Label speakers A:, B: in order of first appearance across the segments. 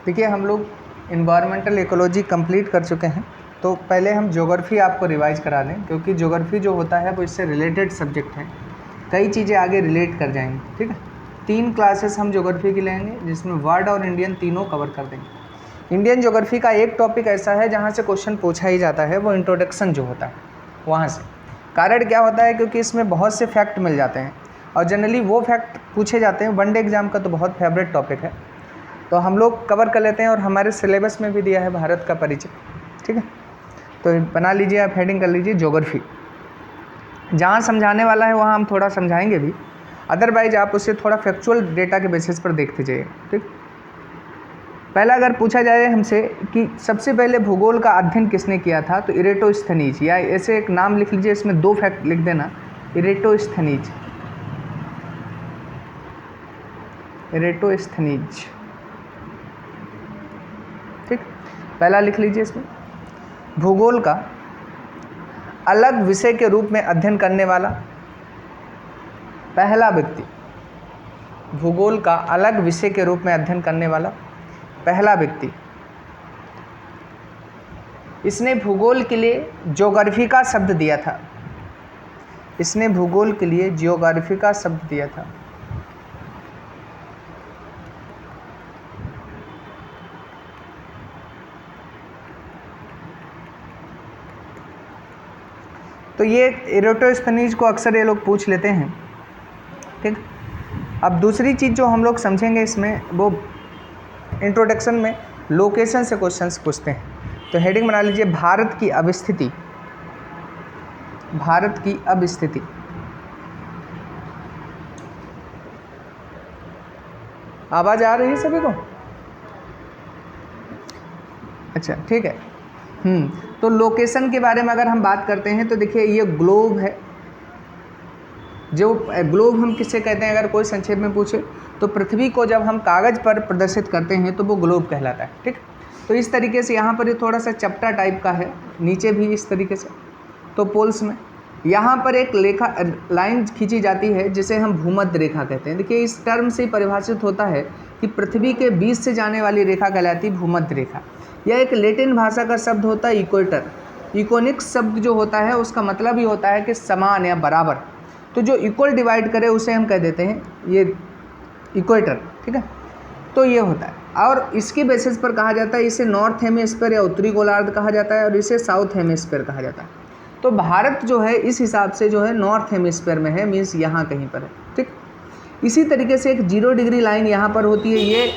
A: देखिए हम लोग इन्वायरमेंटल इकोलॉजी कंप्लीट कर चुके हैं, तो पहले हम ज्योग्राफी आपको रिवाइज करा दें, क्योंकि ज्योग्राफी जो होता है वो इससे रिलेटेड सब्जेक्ट है, कई चीज़ें आगे रिलेट कर जाएंगी। ठीक है, 3 क्लासेस हम ज्योग्राफी की लेंगे, जिसमें वर्ल्ड और इंडियन तीनों कवर कर देंगे। इंडियन ज्योग्राफी का एक टॉपिक ऐसा है जहाँ से क्वेश्चन पूछा ही जाता है, वो इंट्रोडक्शन जो होता है वहाँ से। कारण क्या होता है, क्योंकि इसमें बहुत से फैक्ट मिल जाते हैं और जनरली वो फैक्ट पूछे जाते हैं। वनडे एग्जाम का तो बहुत फेवरेट टॉपिक है, तो हम लोग कवर कर लेते हैं और हमारे सिलेबस में भी दिया है भारत का परिचय। ठीक है, तो बना लीजिए, आप हेडिंग कर लीजिए ज्योग्राफी। जहाँ समझाने वाला है वहाँ हम थोड़ा समझाएंगे भी, अदरवाइज आप उसे थोड़ा फैक्चुअल डेटा के बेसिस पर देखते जाइए। ठीक, पहला अगर पूछा जाए हमसे कि सबसे पहले भूगोल का अध्ययन किसने किया था, तो इरेटोस्थनीज, या ऐसे एक नाम लिख लीजिए, इसमें 2 फैक्ट लिख देना, इरेटोस्थनीज। इरेटोस्थनीज, ठीक, पहला लिख लीजिए। इसमें भूगोल का अलग विषय के रूप में अध्ययन करने वाला पहला व्यक्ति, भूगोल का अलग विषय के रूप में अध्ययन करने वाला पहला व्यक्ति, इसने भूगोल के लिए ज्योग्राफी का शब्द दिया था। इसने भूगोल के लिए ज्योग्राफी का शब्द दिया था। तो ये इरेटोस्थनीज को अक्सर ये लोग पूछ लेते हैं। ठीक, अब दूसरी चीज़ जो हम लोग समझेंगे इसमें, वो इंट्रोडक्शन में लोकेशन से क्वेश्चंस पूछते हैं। तो हेडिंग बना लीजिए, भारत की अवस्थिति। भारत की अवस्थिति। आवाज़ आ रही है सभी को? अच्छा, ठीक है। तो लोकेशन के बारे में अगर हम बात करते हैं तो देखिए ये ग्लोब है। जो ग्लोब हम किससे कहते हैं, अगर कोई संक्षेप में पूछे तो पृथ्वी को जब हम कागज़ पर प्रदर्शित करते हैं तो वो ग्लोब कहलाता है। ठीक, तो इस तरीके से यहाँ पर ये थोड़ा सा चपटा टाइप का है, नीचे भी इस तरीके से। तो पोल्स में यहाँ पर एक लाइन खींची जाती है जिसे हम भूमध्य रेखा कहते हैं। देखिए इस टर्म से परिभाषित होता है कि पृथ्वी के बीच से जाने वाली रेखा कहलाती है भूमध्य रेखा। यह एक लैटिन भाषा का शब्द होता है इक्वेटर। इकोनिक्स शब्द जो होता है उसका मतलब ही होता है कि समान या बराबर। तो जो इक्वल डिवाइड करे उसे हम कह देते हैं ये इक्वेटर। ठीक है, तो ये होता है, और इसके बेसिस पर कहा जाता है इसे नॉर्थ हेमिस्फीयर या उत्तरी गोलार्ध कहा जाता है, और इसे साउथ हेमिस्फीयर कहा जाता है। तो भारत जो है इस हिसाब से जो है नॉर्थ हेमिस्फीयर में है, मीन्स यहाँ कहीं पर है। ठीक, इसी तरीके से एक 0 डिग्री लाइन यहाँ पर होती है, ये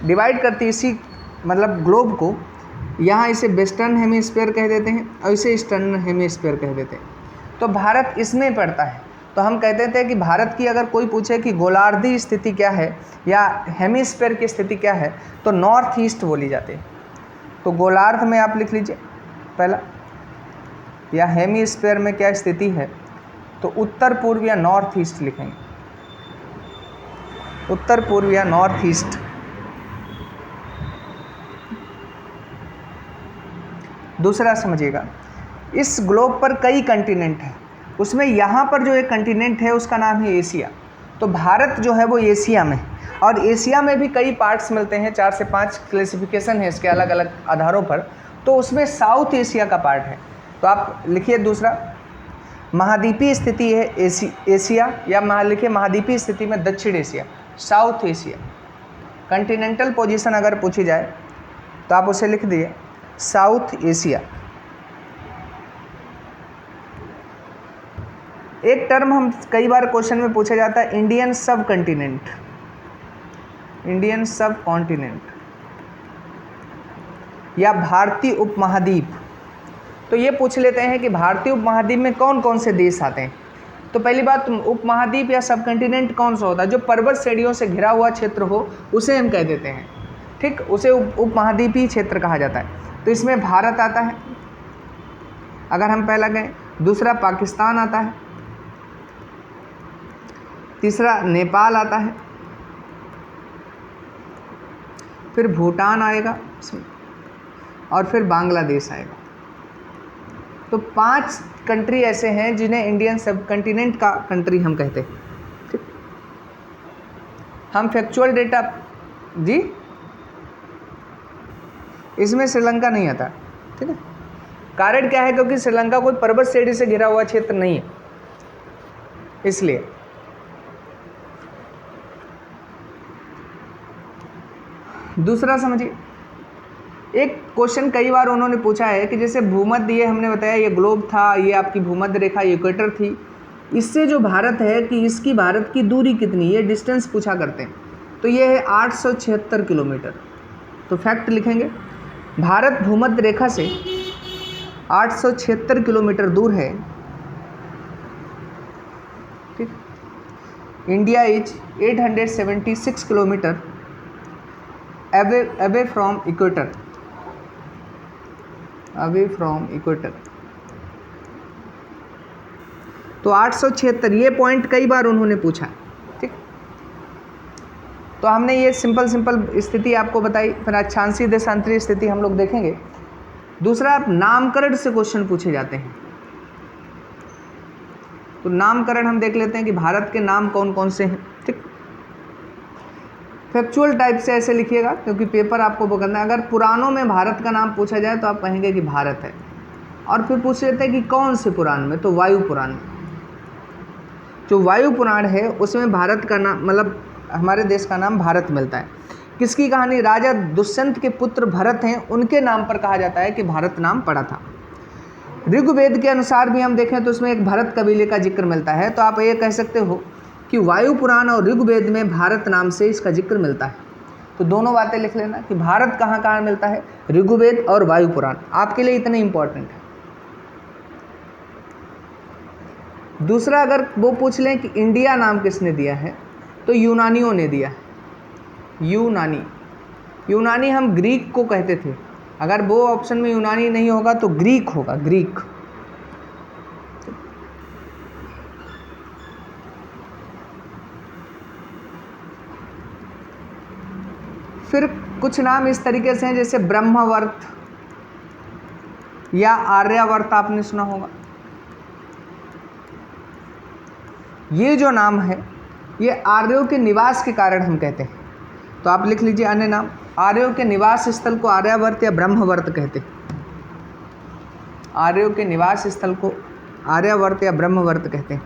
A: डिवाइड करती है इसी मतलब ग्लोब को। यहाँ इसे वेस्टर्न हेमिस्फीयर कह देते हैं और इसे ईस्टर्न हेमिस्फीयर कह देते हैं। तो भारत इसमें पड़ता है। तो हम कहते थे कि भारत की अगर कोई पूछे कि गोलार्धी स्थिति क्या है या हेमिस्फीयर की स्थिति क्या है, तो नॉर्थ ईस्ट बोली जाती है। तो गोलार्ध में आप लिख लीजिए पहला, या हेमिस्फीयर में क्या स्थिति है, तो उत्तर पूर्व या नॉर्थ ईस्ट लिखेंगे, उत्तर पूर्व या नॉर्थ ईस्ट। दूसरा समझिएगा, इस ग्लोब पर कई कंटिनेंट हैं, उसमें यहाँ पर जो एक कंटिनेंट है उसका नाम है एशिया। तो भारत जो है वो एशिया में, और एशिया में भी कई पार्ट्स मिलते हैं, 4 से 5 क्लासिफिकेशन है इसके अलग अलग आधारों पर। तो उसमें साउथ एशिया का पार्ट है। तो आप लिखिए दूसरा, महाद्वीपीय स्थिति है एशिया, या लिखिए महाद्वीपीय स्थिति में दक्षिण Asia, south Asia. Continental position अगर पूछी जाए तो आप उसे लिख दिए साउथ एशिया। एक टर्म हम कई बार क्वेश्चन में पूछा जाता है इंडियन सब कंटिनेंट, इंडियन सब कॉन्टिनेंट या भारतीय उपमहाद्वीप। तो ये पूछ लेते हैं कि भारतीय उपमहाद्वीप में कौन कौन से देश आते हैं। तो पहली बात, उपमहाद्वीप या सब कंटिनेंट कौन सा होता है, जो पर्वत श्रेणियों से घिरा हुआ क्षेत्र हो उसे हम कह देते हैं। ठीक, उसे उपमहाद्वीपीय क्षेत्र कहा जाता है। तो इसमें भारत आता है अगर हम पहला गए, दूसरा पाकिस्तान आता है, तीसरा नेपाल आता है, फिर भूटान आएगा और फिर बांग्लादेश आएगा। तो 5 कंट्री ऐसे हैं जिन्हें इंडियन सब कंटिनेंट का कंट्री हम कहते हैं। ठीक, हम फैक्चुअल डेटा जी इसमें श्रीलंका नहीं आता, ठीक है। कारण क्या है, क्योंकि श्रीलंका कोई पर्वत श्रेणी से घिरा हुआ क्षेत्र नहीं है, इसलिए। दूसरा समझिए, एक क्वेश्चन कई बार उन्होंने पूछा है कि जैसे भूमध्य, ये हमने बताया ये ग्लोब था, ये आपकी भूमध्य रेखा इक्वेटर थी, इससे जो भारत है कि इसकी भारत की दूरी कितनी, ये डिस्टेंस पूछा करते हैं, तो ये है 876 किलोमीटर। तो फैक्ट लिखेंगे, भारत भूमध्य रेखा से 876 किलोमीटर दूर है, ठीक। India is 876 kilometre away from equator, away from equator. तो 876, ये पॉइंट कई बार उन्होंने पूछा, ठीक। तो हमने ये सिंपल स्थिति आपको बताई, फिर अक्षांशीय देशांतरीय स्थिति हम लोग देखेंगे। दूसरा, नामकरण से क्वेश्चन पूछे जाते हैं, तो नामकरण हम देख लेते हैं कि भारत के नाम कौन कौन से हैं, ठीक। फैक्चुअल टाइप से ऐसे लिखिएगा, क्योंकि पेपर आपको वो करना है। अगर पुराणों में भारत का नाम पूछा जाए तो आप कहेंगे कि भारत है, और फिर पूछ लेते हैं कि कौन से पुराण में, तो वायु पुराण में। जो वायु पुराण है उसमें भारत का नाम, मतलब हमारे देश का नाम भारत मिलता है। किसकी कहानी, राजा दुष्यंत के पुत्र भरत हैं, उनके नाम पर कहा जाता है कि भारत नाम पड़ा था। ऋग्वेद के अनुसार भी हम देखें तो उसमें एक भरत कबीले का जिक्र मिलता है, तो आप ये कह सकते हो कि वायु पुराण और ऋग्वेद में भारत नाम से इसका जिक्र मिलता है। तो दोनों बातें लिख लेना कि भारत कहाँ कहाँ मिलता है, ऋग्वेद और वायु पुराण, आपके लिए इतने इंपॉर्टेंट है। दूसरा, अगर वो पूछ लें कि इंडिया नाम किसने दिया है, तो यूनानियों ने दिया है। यूनानी हम ग्रीक को कहते थे, अगर वो ऑप्शन में यूनानी नहीं होगा तो ग्रीक होगा, ग्रीक। फिर कुछ नाम इस तरीके से हैं, जैसे ब्रह्मवर्त या आर्यावर्त, आपने सुना होगा। ये जो नाम है ये आर्यों के निवास के कारण हम कहते हैं, तो आप लिख लीजिए अन्य नाम। आर्यों के निवास स्थल को आर्यावर्त या ब्रह्मवर्त कहते हैं, आर्यों के निवास स्थल को आर्यावर्त या ब्रह्मवर्त कहते हैं।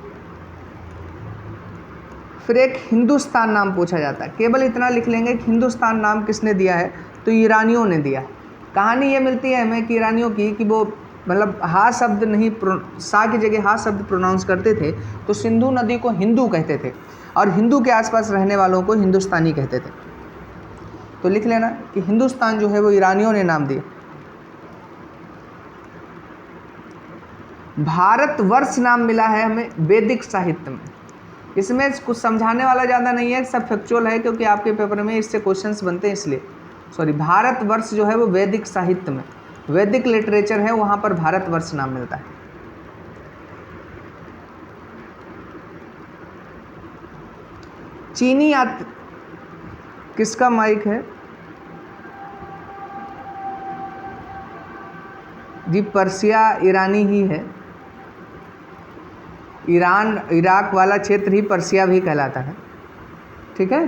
A: फिर एक हिंदुस्तान नाम पूछा जाता है, केवल इतना लिख लेंगे कि हिंदुस्तान नाम किसने दिया है, तो ईरानियों ने दिया है। कहानी ये मिलती है हमें कि ईरानियों की, कि वो मतलब हा शब्द नहीं, सा की जगह हा शब्द प्रोनाउंस करते थे, तो सिंधु नदी को हिंदू कहते थे और हिंदू के आसपास रहने वालों को हिंदुस्तानी कहते थे। तो लिख लेना कि हिंदुस्तान जो है वो ईरानियों ने नाम दिया। भारतवर्ष नाम मिला है हमें वैदिक साहित्य में। इसमें कुछ समझाने वाला ज़्यादा नहीं है, सब फैक्चुअल है, क्योंकि आपके पेपर में इससे क्वेश्चंस बनते हैं, इसलिए। सॉरी, भारतवर्ष जो है वो वैदिक साहित्य में, वैदिक लिटरेचर है, वहाँ पर भारतवर्ष नाम मिलता है। चीनी किसका माइक है जी? पर्सिया ईरानी ही है, ईरान इराक वाला क्षेत्र ही पर्सिया भी कहलाता है, ठीक है,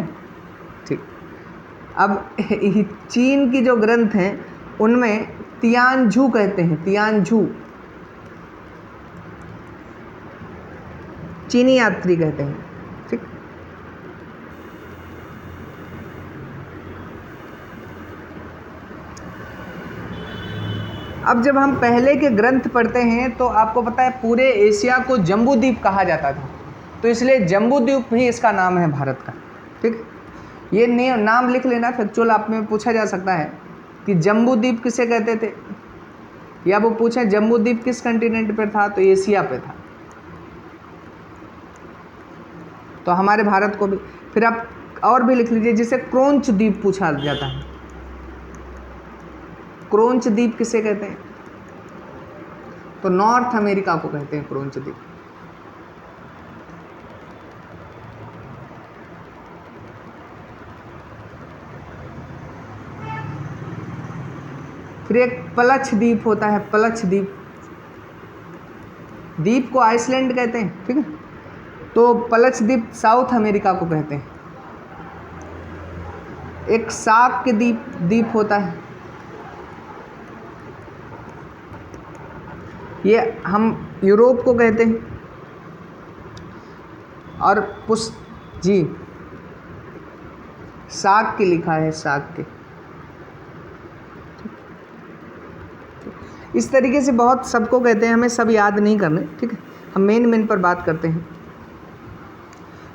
A: ठीक। अब चीन की जो ग्रंथ हैं उनमें तियानझू कहते हैं, तियानझू चीनी यात्री कहते हैं, ठीक। अब जब हम पहले के ग्रंथ पढ़ते हैं तो आपको पता है पूरे एशिया को जम्बूद्वीप कहा जाता था, तो इसलिए जम्बूद्वीप भी इसका नाम है भारत का, ठीक। ये नाम लिख लेना, फैक्चुअल आप में पूछा जा सकता है कि जम्बूद्वीप किसे कहते थे, या वो पूछें जम्बूद्वीप किस कंटिनेंट पर था, तो एशिया पे था, तो हमारे भारत को भी। फिर आप और भी लिख लीजिए, जिसे क्रोंच द्वीप पूछा जाता है। क्रोंच द्वीप किसे कहते हैं, तो नॉर्थ अमेरिका को कहते हैं क्रोंच द्वीप। फिर एक पलक्ष द्वीप होता है, पलक्ष द्वीप, द्वीप को आइसलैंड कहते हैं, ठीक है, तो पलक्ष द्वीप साउथ अमेरिका को कहते हैं। एक साक के द्वीप होता है, ये हम यूरोप को कहते हैं। और जी साग के लिखा है, साग के। इस तरीके से बहुत सबको कहते हैं, हमें सब याद नहीं करने, ठीक है, हम मेन पर बात करते हैं।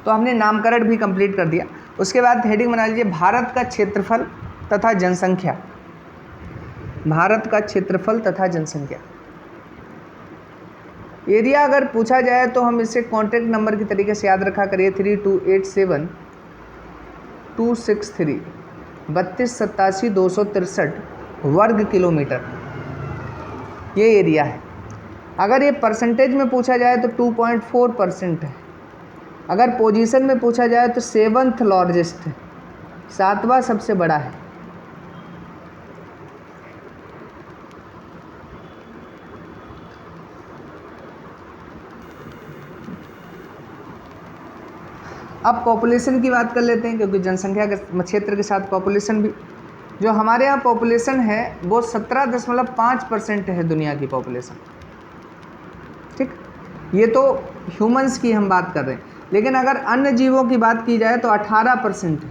A: तो हमने नामकरण भी कंप्लीट कर दिया। उसके बाद हेडिंग बना लीजिए भारत का क्षेत्रफल तथा जनसंख्या। भारत का क्षेत्रफल तथा जनसंख्या। एरिया अगर पूछा जाए तो हम इसे कॉन्टैक्ट नंबर की तरीके से याद रखा करिए, 3287263 3287,263 वर्ग किलोमीटर, ये एरिया है। अगर ये परसेंटेज में पूछा जाए तो 2.4% है। अगर पोजीशन में पूछा जाए तो 7th लार्जेस्ट है, 7वां सबसे बड़ा है। अब पॉपुलेशन की बात कर लेते हैं, क्योंकि जनसंख्या के क्षेत्र के साथ पॉपुलेशन भी, जो हमारे यहाँ पॉपुलेशन है वो 17.5% है दुनिया की पॉपुलेशन, ठीक। ये तो ह्यूमंस की हम बात कर रहे हैं, लेकिन अगर अन्य जीवों की बात की जाए तो 18% है।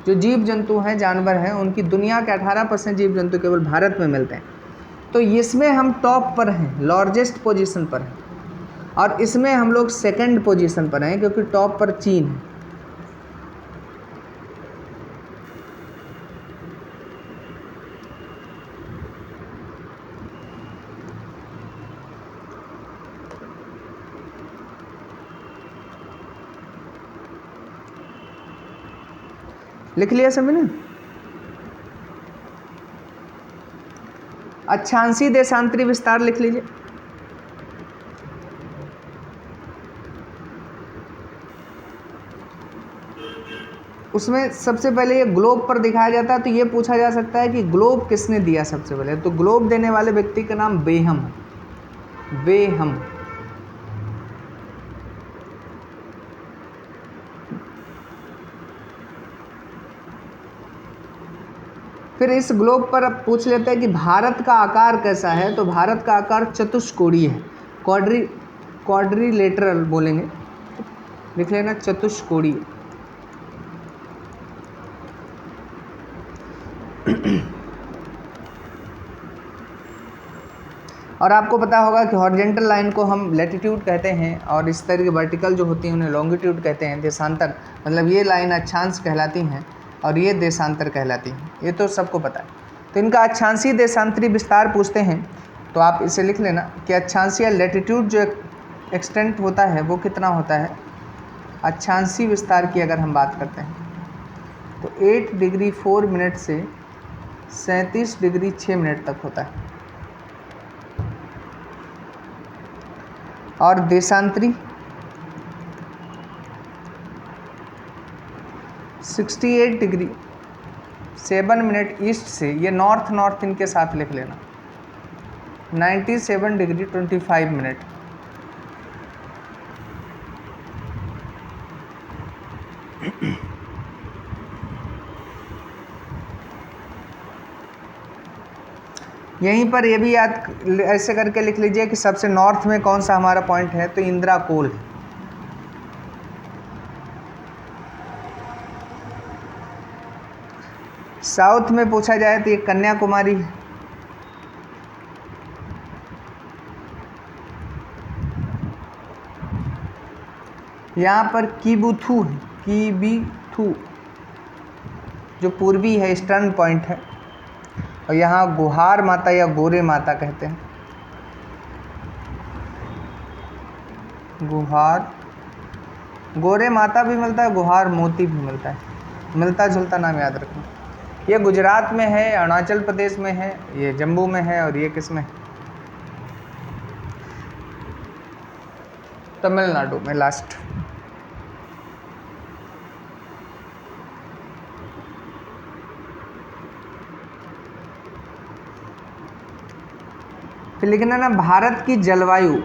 A: जो जीव जंतु हैं, जानवर हैं, उनकी दुनिया के 18% जीव जंतु केवल भारत में मिलते हैं। तो इसमें हम टॉप पर हैं, लार्जेस्ट पोजीशन पर हैं, और इसमें हम लोग सेकंड पोजीशन पर हैं, क्योंकि टॉप पर चीन है। लिख लिया सभी ने? अक्षांशीय देशांतरी विस्तार लिख लीजिए। उसमें सबसे पहले ये ग्लोब पर दिखाया जाता है, तो ये पूछा जा सकता है कि ग्लोब किसने दिया सबसे पहले। तो ग्लोब देने वाले व्यक्ति का नाम बेहम है, बेहम। फिर इस ग्लोब पर अब पूछ लेते हैं कि भारत का आकार कैसा है। तो भारत का आकार चतुष्कोणीय है, क्वाड्रिलेटरल बोलेंगे, लिख लेना चतुष्कोणीय। और आपको पता होगा कि हॉरिजेंटल लाइन को हम लैटिट्यूड कहते हैं, और इस तरह की वर्टिकल जो होती हैं उन्हें लॉन्गिट्यूड कहते हैं। देशांतर मतलब ये लाइन अक्षांश कहलाती हैं और ये देशांतर कहलाती हैं, ये तो सबको पता है। तो इनका अक्षांशीय देशांतरी विस्तार पूछते हैं, तो आप इसे लिख लेना कि अक्षांशीय लैटिट्यूड जो एक्सटेंट होता है वो कितना होता है। अक्षांशीय विस्तार की अगर हम बात करते हैं तो 8 डिग्री 4 मिनट से 37 डिग्री 6 मिनट तक होता है। और देशांतरी 68 डिग्री 7 मिनट ईस्ट से, ये नॉर्थ इनके साथ लिख लेना, 97 डिग्री 25 मिनट। यहीं पर ये भी याद ऐसे करके लिख लीजिए कि सबसे नॉर्थ में कौन सा हमारा पॉइंट है। तो इंदिरा कोल है। साउथ में पूछा जाए तो ये कन्याकुमारी है। यहाँ पर किबुथु है, किबुथु जो पूर्वी है, ईस्टर्न पॉइंट है। और यहाँ गुहार माता या गोरे माता कहते हैं, गुहार। गोरे माता भी मिलता है, गुहार मोती भी मिलता है, मिलता जुलता नाम याद रखना। ये गुजरात में है, अरुणाचल प्रदेश में है, ये जम्मू में है, और ये किस में, तमिलनाडु में लास्ट। फिर लिखना ना भारत की जलवायु।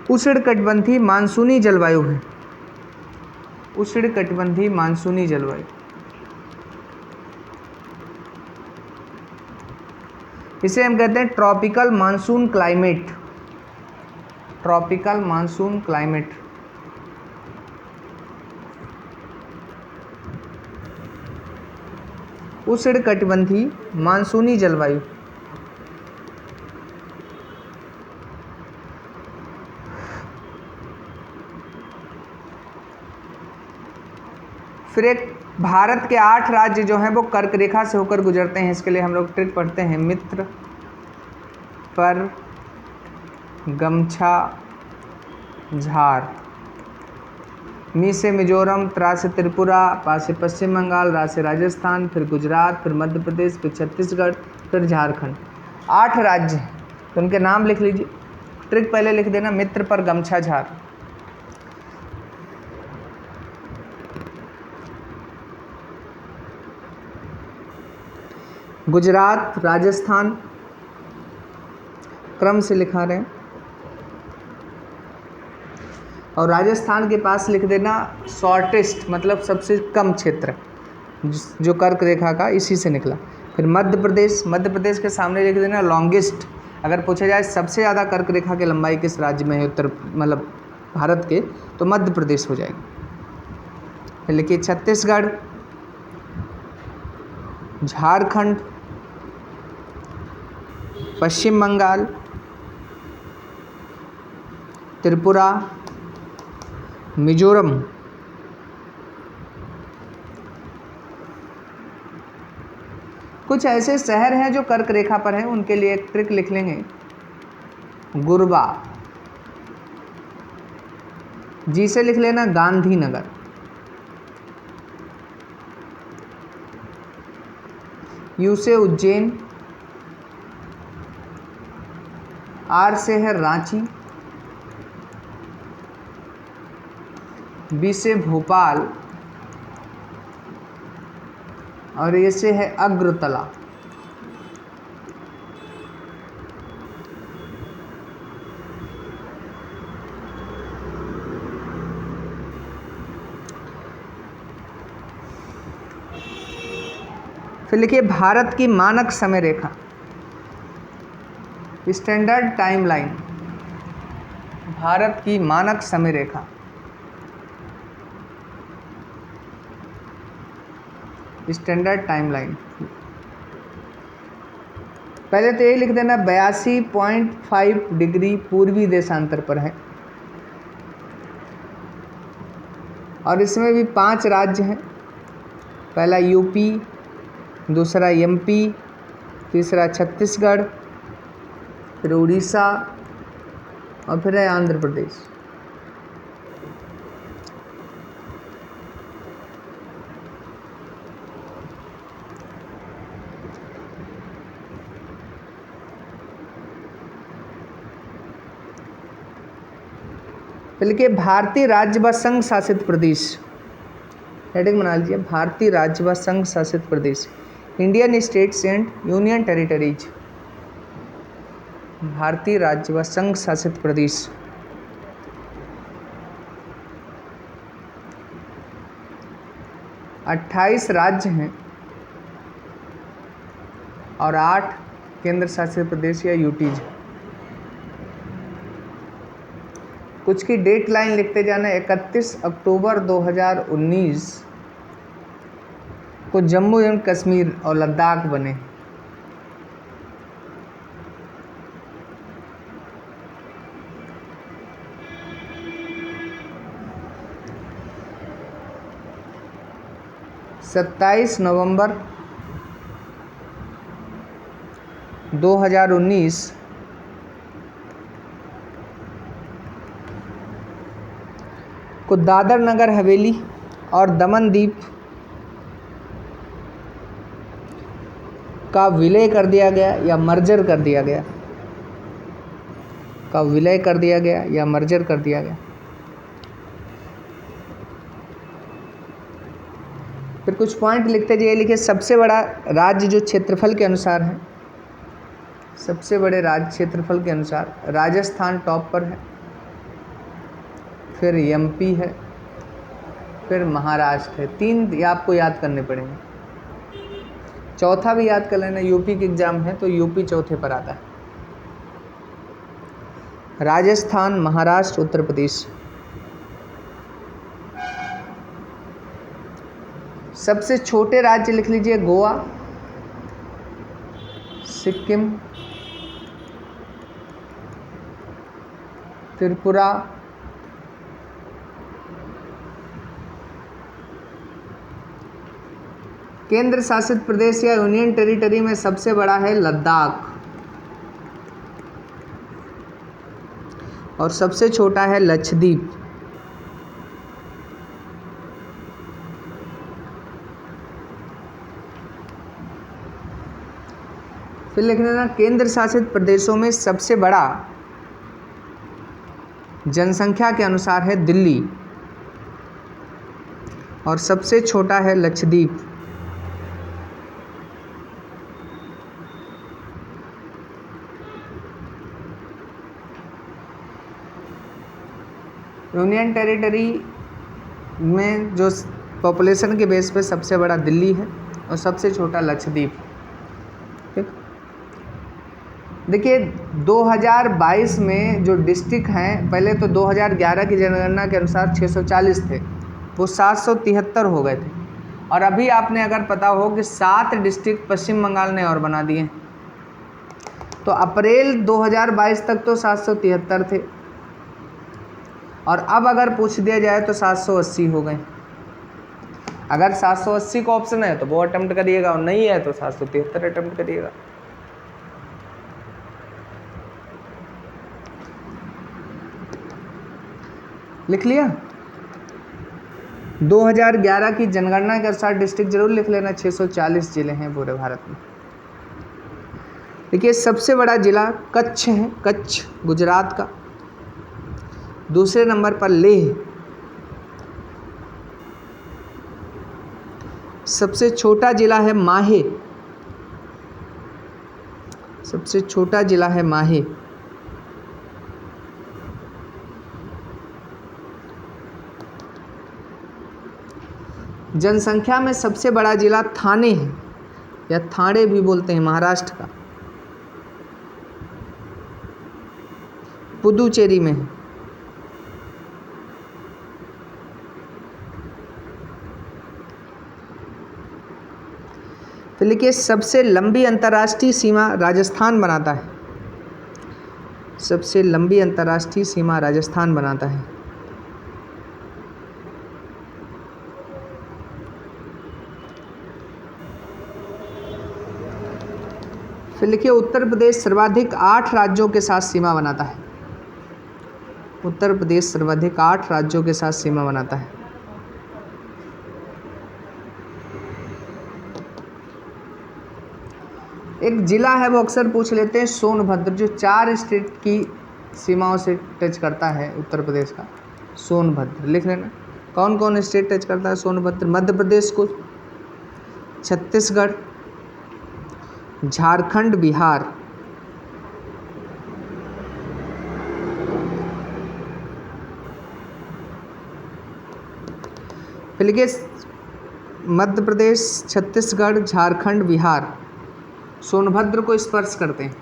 A: उष्णकटिबंधीय मानसूनी जलवायु है। उष्णकटिबंधीय मानसूनी जलवायु। इसे हम कहते हैं tropical monsoon climate. Tropical monsoon climate. उष्णकटिबंधीय मानसूनी जलवायु। फिर एक भारत के 8 राज्य जो हैं वो कर्क रेखा से होकर गुजरते हैं। इसके लिए हम लोग ट्रिक पढ़ते हैं। मित्र, पर, गमछा, झार। मी से मिजोरम, त्रा से त्रिपुरा, पा से पश्चिम बंगाल, रा से राजस्थान, फिर गुजरात, फिर मध्य प्रदेश, फिर छत्तीसगढ़, फिर झारखंड। 8 राज्य हैं, तो उनके नाम लिख लीजिए। ट्रिक पहले लिख देना, मित्र, पर, गमछा, झार। गुजरात, राजस्थान क्रम से लिखा रहे हैं, और राजस्थान के पास लिख देना शॉर्टेस्ट, मतलब सबसे कम क्षेत्र जो कर्क रेखा का इसी से निकला। फिर मध्य प्रदेश, मध्य प्रदेश के सामने लिख देना लॉन्गेस्ट। अगर पूछा जाए सबसे ज़्यादा कर्क रेखा की लंबाई किस राज्य में है उत्तर मतलब भारत के, तो मध्य प्रदेश हो जाएगा। फिर लिखिए छत्तीसगढ़, झारखंड, पश्चिम बंगाल, त्रिपुरा, मिजोरम, कुछ ऐसे शहर हैं जो कर्क रेखा पर हैं, उनके लिए एक ट्रिक लिख लेंगे। गुरबा, जी से लिख लेना गांधीनगर, यू से उज्जैन, आर से है रांची, बी से भोपाल, और ये से है अग्रतला। फिर लिखिए भारत की मानक समय रेखा, स्टैंडर्ड टाइमलाइन। भारत की मानक समय रेखा, स्टैंडर्ड टाइमलाइन। पहले तो यही लिख देना 82.5 डिग्री पूर्वी देशांतर पर है, और इसमें भी 5 राज्य हैं। पहला यूपी, दूसरा एमपी, तीसरा छत्तीसगढ़, फिर उड़ीसा, और फिर है आंध्र प्रदेश। बल्कि भारतीय राज्य व संघ शासित प्रदेश, हेडिंग बना लीजिए, भारतीय राज्य व संघ शासित प्रदेश, Indian states and union territories. भारतीय राज्य व संघ शासित प्रदेश। अट्ठाईस राज्य हैं और 8 केंद्र शासित प्रदेश या यूटीज। कुछ की डेट लाइन लिखते जाना। 31 अक्टूबर 2019 को जम्मू एवं कश्मीर और लद्दाख बने। सत्ताईस नवंबर 2019 को दादर नगर हवेली और दमन दीप का विलय कर दिया गया या मर्जर कर दिया गया, का विलय कर दिया गया या मर्जर कर दिया गया। फिर कुछ पॉइंट लिखते जाइए। लिखिए सबसे बड़ा राज्य जो क्षेत्रफल के अनुसार है, सबसे बड़े राज्य क्षेत्रफल के अनुसार राजस्थान टॉप पर है, फिर एमपी है, फिर महाराष्ट्र है। 3 ये आपको याद करने पड़ेंगे। चौथा भी याद कर लेना, यूपी की एग्जाम है तो यूपी चौथे पर आता है। राजस्थान, महाराष्ट्र, उत्तर प्रदेश। सबसे छोटे राज्य लिख लीजिए, गोवा, सिक्किम, त्रिपुरा, केंद्र शासित प्रदेश या यूनियन टेरिटरी में सबसे बड़ा है लद्दाख, और सबसे छोटा है लक्षद्वीप। फिर लिख लेना, केंद्र शासित प्रदेशों में सबसे बड़ा जनसंख्या के अनुसार है दिल्ली, और सबसे छोटा है लक्षद्वीप। यूनियन टेरिटरी में जो पॉपुलेशन के बेस पे सबसे बड़ा दिल्ली है और सबसे छोटा लक्षद्वीप। ठीक, देखिए 2022 में जो डिस्ट्रिक्ट हैं, पहले तो 2011 की जनगणना के अनुसार 640 थे, वो 773 हो गए थे। और अभी आपने अगर पता हो कि 7 डिस्ट्रिक्ट पश्चिम बंगाल ने और बना दिए। तो अप्रैल 2022 तक तो 773 थे, और अब अगर पूछ दिया जाए तो 780 हो गए। अगर 780 का ऑप्शन है तो वो अटेम्प्ट करिएगा, और नहीं है तो 773 अटेम्प्ट करिएगा। लिख लिया? 2011 की जनगणना के अनुसार डिस्ट्रिक्ट जरूर लिख लेना। 640 जिले हैं पूरे भारत में। देखिए सबसे बड़ा जिला कच्छ है, कच्छ गुजरात का। दूसरे नंबर पर लेह। सबसे छोटा जिला है माहे, सबसे छोटा जिला है माहे। जनसंख्या में सबसे बड़ा जिला थाने है, या थाने भी बोलते हैं, महाराष्ट्र का। पुदुचेरी में है। तो लिखिए सबसे लंबी अंतर्राष्ट्रीय सीमा राजस्थान बनाता है, सबसे लंबी अंतर्राष्ट्रीय सीमा राजस्थान बनाता है। फिर लिखिए उत्तर प्रदेश सर्वाधिक 8 राज्यों के साथ सीमा बनाता है। उत्तर प्रदेश सर्वाधिक 8 राज्यों के साथ सीमा बनाता है। एक जिला है वो अक्सर पूछ लेते हैं, सोनभद्र, जो 4 स्टेट की सीमाओं से टच करता है उत्तर प्रदेश का। सोनभद्र लिख लेना। कौन कौन स्टेट टच करता है सोनभद्र? मध्य प्रदेश को, छत्तीसगढ़, झारखंड, बिहार। फिर लिखिए मध्य प्रदेश, छत्तीसगढ़, झारखंड, बिहार सोनभद्र को स्पर्श करते हैं।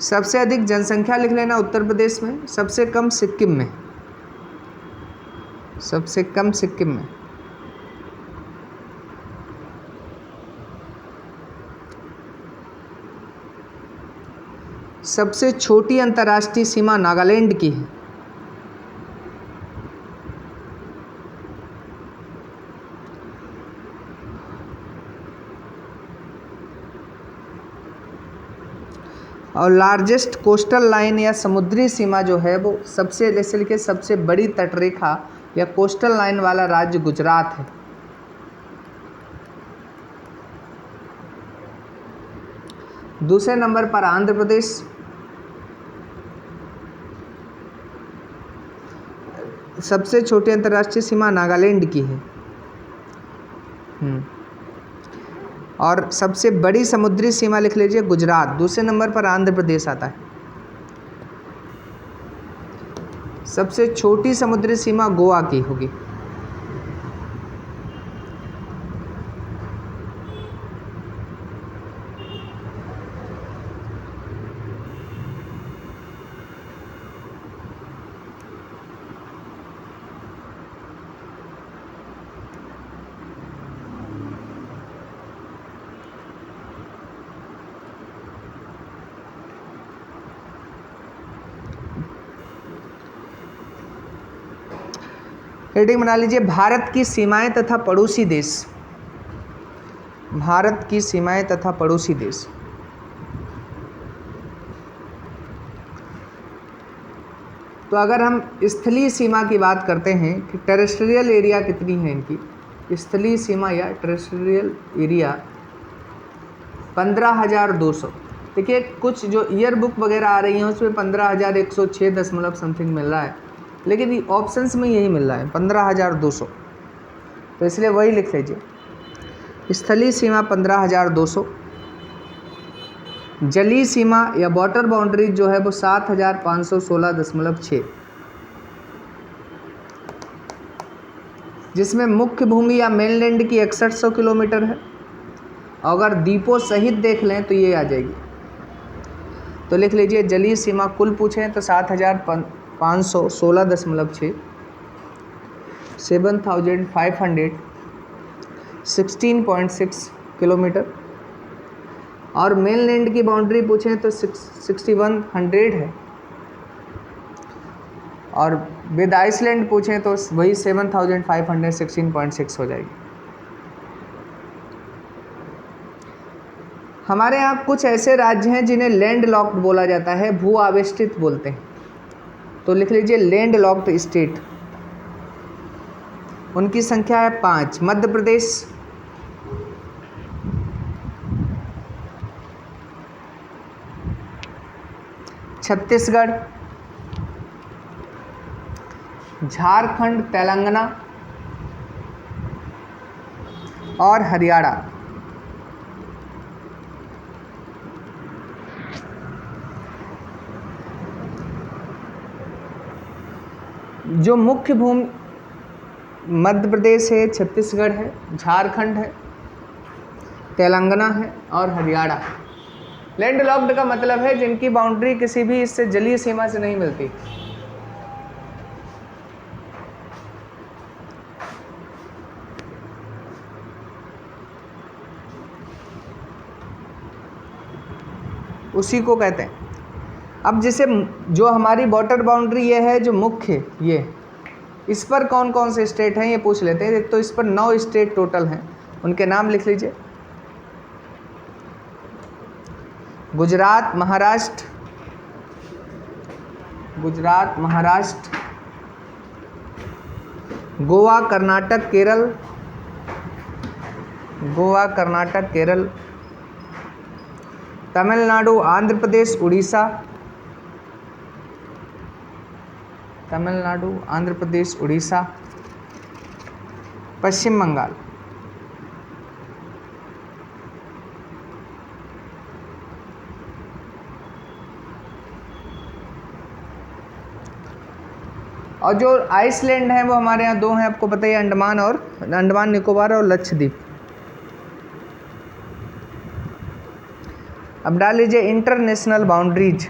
A: सबसे अधिक जनसंख्या लिख लेना उत्तर प्रदेश में, सबसे कम सिक्किम में, सबसे कम सिक्किम में। सबसे छोटी अंतर्राष्ट्रीय सीमा नागालैंड की है। और लार्जेस्ट कोस्टल लाइन या समुद्री सीमा जो है वो सबसे, जैसे लिखिए सबसे बड़ी तटरेखा या कोस्टल लाइन वाला राज्य गुजरात है। दूसरे नंबर पर आंध्र प्रदेश। सबसे छोटी अंतर्राष्ट्रीय सीमा नागालैंड की है। और सबसे बड़ी समुद्री सीमा लिख लीजिए गुजरात। दूसरे नंबर पर आंध्र प्रदेश आता है। सबसे छोटी समुद्री सीमा गोवा की होगी। हेडिंग बना लीजिए, भारत की सीमाएं तथा पड़ोसी देश। भारत की सीमाएं तथा पड़ोसी देश। तो अगर हम स्थलीय सीमा की बात करते हैं कि टेरेस्ट्रियल एरिया कितनी है इनकी, स्थलीय सीमा या टेरेस्ट्रियल एरिया 15,200। देखिए कुछ जो ईयर बुक वगैरह आ रही हैं उसमें 15,106 दशमलव समथिंग मिल रहा है, लेकिन ऑप्शंस में यही मिल रहा है 15,200, तो इसलिए वही लिख लीजिए। स्थलीय सीमा 15,200, जलीय सीमा या वाटर बाउंड्री जो है वो 7,516.6, जिसमें मुख्य भूमि या मेनलैंड की 6100 किलोमीटर है। अगर द्वीपों सहित देख लें तो ये आ जाएगी, तो लिख लीजिए जलीय सीमा कुल पूछें तो 7,516.6, 7,516.6 किलोमीटर। और मेनलैंड की बाउंड्री पूछें तो 6100 है, और विद आइसलैंड पूछें तो वही 7,516.6 हो जाएगी। हमारे यहाँ कुछ ऐसे राज्य हैं जिन्हें लैंड लॉक्ड बोला जाता है, भू आवेष्टित बोलते हैं, तो लिख लीजिए लैंड लॉक्ड स्टेट। उनकी संख्या है 5। मध्य प्रदेश, छत्तीसगढ़, झारखंड, तेलंगाना और हरियाणा। जो मुख्य भूमि मध्य प्रदेश है, छत्तीसगढ़ है, झारखंड है, तेलंगाना है और हरियाणा। लैंड लॉक्ड का मतलब है जिनकी बाउंड्री किसी भी इससे जलीय सीमा से नहीं मिलती। उसी को कहते हैं। अब जैसे जो हमारी बॉर्डर बाउंड्री ये है जो मुख्य, ये इस पर कौन कौन से स्टेट हैं ये पूछ लेते हैं। एक तो इस पर 9 स्टेट टोटल हैं, उनके नाम लिख लीजिए। गुजरात, महाराष्ट्र, गोवा, कर्नाटक, केरल, तमिलनाडु, आंध्र प्रदेश, उड़ीसा, पश्चिम बंगाल। और जो आइसलैंड है वो हमारे यहाँ 2 हैं, आपको पता ही है, अंडमान निकोबार और लक्षद्वीप। अब डाल लीजिए इंटरनेशनल बाउंड्रीज।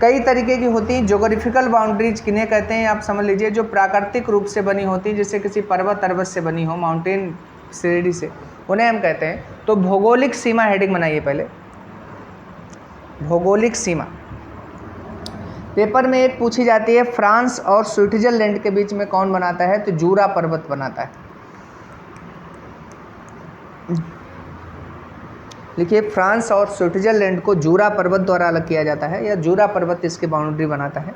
A: कई तरीके की होती हैं। ज्योग्राफिकल बाउंड्रीज किन्हें कहते हैं आप समझ लीजिए, जो प्राकृतिक रूप से बनी होती हैं, जैसे किसी पर्वत से बनी हो, माउंटेन श्रेणी से, उन्हें हम कहते हैं। तो भौगोलिक सीमा हेडिंग बनाइए पहले, भौगोलिक सीमा। पेपर में एक पूछी जाती है, फ्रांस और स्विट्जरलैंड के बीच में कौन बनाता है, तो जूरा पर्वत बनाता है। देखिए फ्रांस और स्विट्जरलैंड को जूरा पर्वत द्वारा अलग किया जाता है, या जूरा पर्वत इसकी बाउंड्री बनाता है।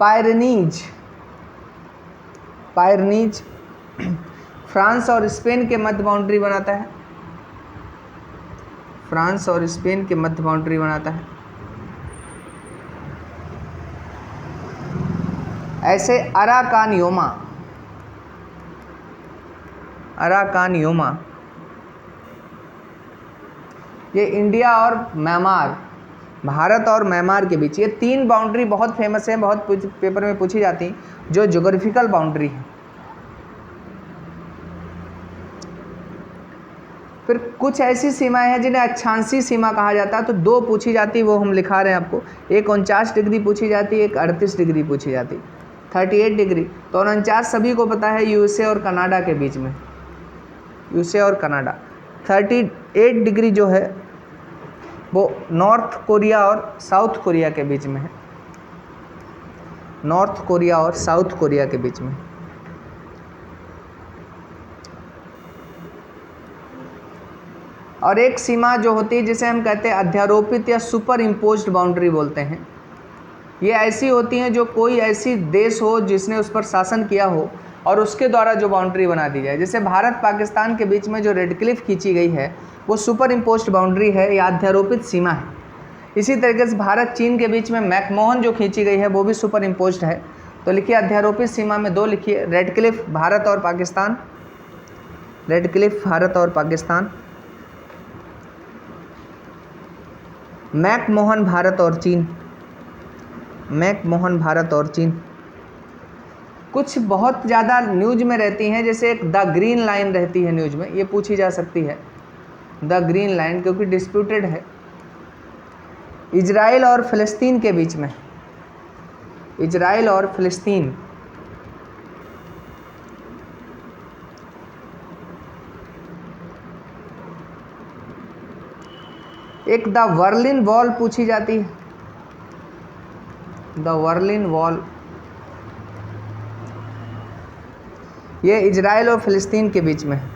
A: पायरनीज फ्रांस और स्पेन के मध्य बाउंड्री बनाता है, ऐसे अराकानियोमा ये इंडिया और म्यांमार, भारत और म्यांमार के बीच, ये 3 बाउंड्री बहुत फेमस है, बहुत पेपर में पूछी जाती हैं, जो ज्योग्राफिकल बाउंड्री है। फिर कुछ ऐसी सीमाएं हैं जिन्हें अक्षांशीय सीमा कहा जाता है, तो 2 पूछी जाती है, वो हम लिखा रहे हैं आपको। एक 49 डिग्री पूछी जाती है, एक 38 डिग्री पूछी जाती है, 38 डिग्री। तो 49 सभी को पता है, यूएसए और कनाडा के बीच में, यूएसए और कनाडा। 38 डिग्री जो है वो नॉर्थ कोरिया और साउथ कोरिया के बीच में है, नॉर्थ कोरिया और साउथ कोरिया के बीच में। और एक सीमा जो होती है जिसे हम कहते हैं अध्यारोपित या सुपर इम्पोज्ड बाउंड्री बोलते हैं, ये ऐसी होती हैं जो कोई ऐसी देश हो जिसने उस पर शासन किया हो और उसके द्वारा जो बाउंड्री बना दी जाए। जैसे भारत पाकिस्तान के बीच में जो रेड क्लिफ खींची गई है वो सुपर इम्पोज्ड बाउंड्री है या अध्यारोपित सीमा है। इसी तरीके से भारत चीन के बीच में मैकमोहन जो खींची गई है वो भी सुपर इम्पोज्ड है। तो लिखिए अध्यारोपित सीमा में 2 लिखिए, रेड क्लिफ भारत और पाकिस्तान, रेड क्लिफ भारत और पाकिस्तान, मैकमोहन भारत और चीन, मैकमोहन भारत और चीन। कुछ बहुत ज़्यादा न्यूज में रहती हैं, जैसे एक द ग्रीन लाइन रहती है न्यूज में, ये पूछी जा सकती है द ग्रीन लाइन, क्योंकि डिस्प्यूटेड है इजराइल और फ़िलिस्तीन के बीच में, इजराइल और फ़िलिस्तीन। एक द बर्लिन वॉल पूछी जाती है, द बर्लिन वॉल, ये इजराइल और फ़िलिस्तीन के बीच में है।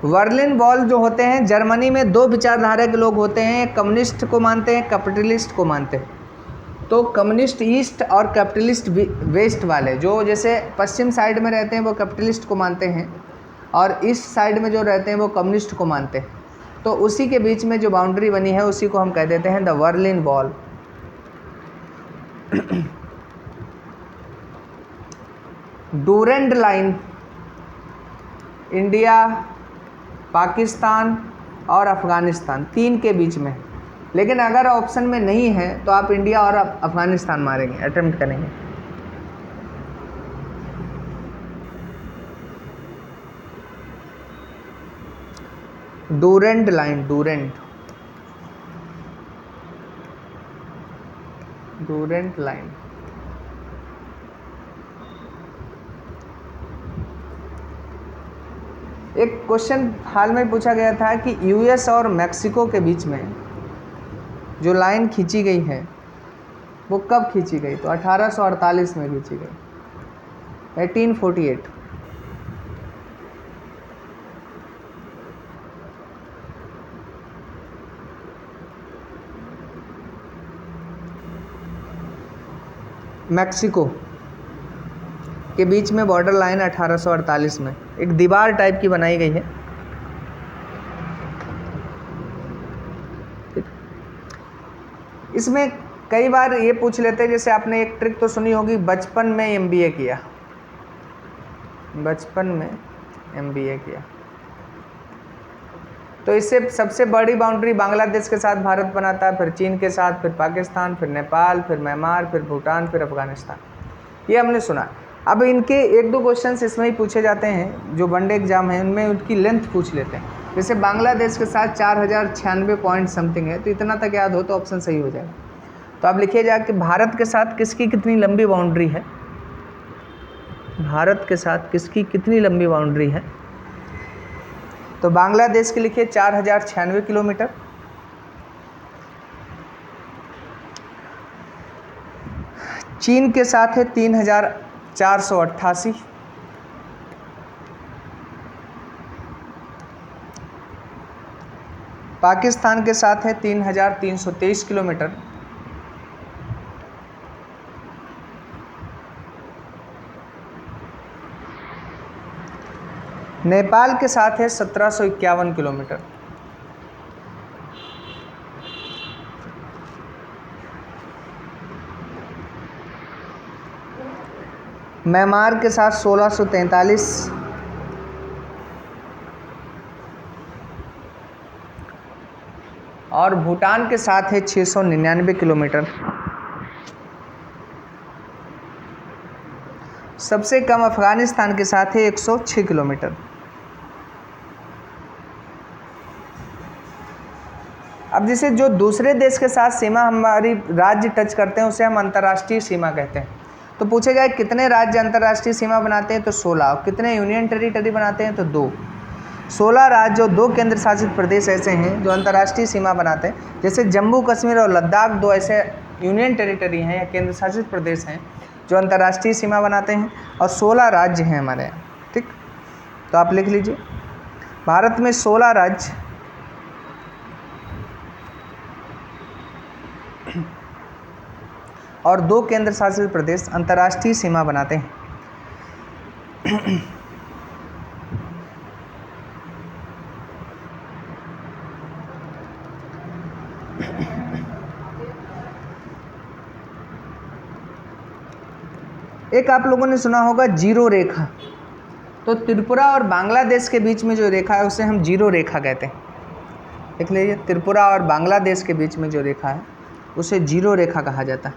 A: बर्लिन वॉल जो होते हैं, जर्मनी में 2 विचारधारा के लोग होते हैं, एक कम्युनिस्ट को मानते हैं, कैपिटलिस्ट को मानते हैं। तो कम्युनिस्ट ईस्ट और कैपिटलिस्ट वेस्ट वाले, जो जैसे पश्चिम साइड में रहते हैं वो कैपिटलिस्ट को मानते हैं और ईस्ट साइड में जो रहते हैं वो कम्युनिस्ट को मानते हैं। तो उसी के बीच में जो बाउंड्री बनी है उसी को हम कह देते हैं the Berlin wall. Durand line India, Pakistan और अफ़गानिस्तान 3 के बीच में, लेकिन अगर ऑप्शन में नहीं है तो आप इंडिया और अफ़गानिस्तान मारेंगे, अटेम्प्ट करेंगे। Durand line, Durand line. एक क्वेश्चन हाल में पूछा गया था कि यूएस और मैक्सिको के बीच में जो लाइन खींची गई है वो कब खींची गई, तो 1848 में खींची गई, 1848। मैक्सिको के बीच में बॉर्डर लाइन 1848 में एक दीवार टाइप की बनाई गई है। इसमें कई बार ये पूछ लेते हैं, जैसे आपने एक ट्रिक तो सुनी होगी, बचपन में एमबीए किया, बचपन में एमबीए किया। तो इससे सबसे बड़ी बाउंड्री बांग्लादेश के साथ भारत बनाता है, फिर चीन के साथ, फिर पाकिस्तान, फिर नेपाल, फिर म्यांमार, फिर भूटान, फिर अफगानिस्तान, ये हमने सुना। अब इनके 1-2 क्वेश्चंस इसमें ही पूछे जाते हैं, जो वनडे एग्जाम है उनमें उनकी लेंथ पूछ लेते हैं। जैसे बांग्लादेश के साथ 4096 पॉइंट समथिंग है, तो इतना तक याद हो तो ऑप्शन सही हो जाएगा। तो आप लिखिए जा कि भारत के साथ किसकी कितनी लंबी बाउंड्री है, भारत के साथ किसकी कितनी लंबी बाउंड्री है। तो बांग्लादेश के लिखिए 4096 किलोमीटर, चीन के साथ है 3488, पाकिस्तान के साथ है 3323 किलोमीटर, नेपाल के साथ है 1751 किलोमीटर, म्यांमार के साथ 1643, और भूटान के साथ है 699 किलोमीटर। सबसे कम अफगानिस्तान के साथ है 106 किलोमीटर। अब जैसे जो दूसरे देश के साथ सीमा हमारी राज्य टच करते हैं उसे हम अंतर्राष्ट्रीय सीमा कहते हैं। तो पूछेगा कितने राज्य अंतर्राष्ट्रीय सीमा बनाते हैं, तो 16। और कितने यूनियन टेरिटरी बनाते हैं, तो 2। 16 राज्य और 2 केंद्र शासित प्रदेश ऐसे हैं जो अंतर्राष्ट्रीय सीमा बनाते हैं। जैसे जम्मू कश्मीर और लद्दाख 2 ऐसे यूनियन टेरिटरी हैं या केंद्र शासित प्रदेश हैं जो अंतर्राष्ट्रीय सीमा बनाते हैं, और 16 राज्य हैं हमारे यहाँ। ठीक, तो आप लिख लीजिए भारत में 16 राज्य और 2 केंद्र शासित प्रदेश अंतर्राष्ट्रीय सीमा बनाते हैं। एक आप लोगों ने सुना होगा जीरो रेखा। तो त्रिपुरा और बांग्लादेश के बीच में जो रेखा है उसे हम जीरो रेखा कहते हैं। देख लीजिए, त्रिपुरा और बांग्लादेश के बीच में जो रेखा है उसे जीरो रेखा कहा जाता है।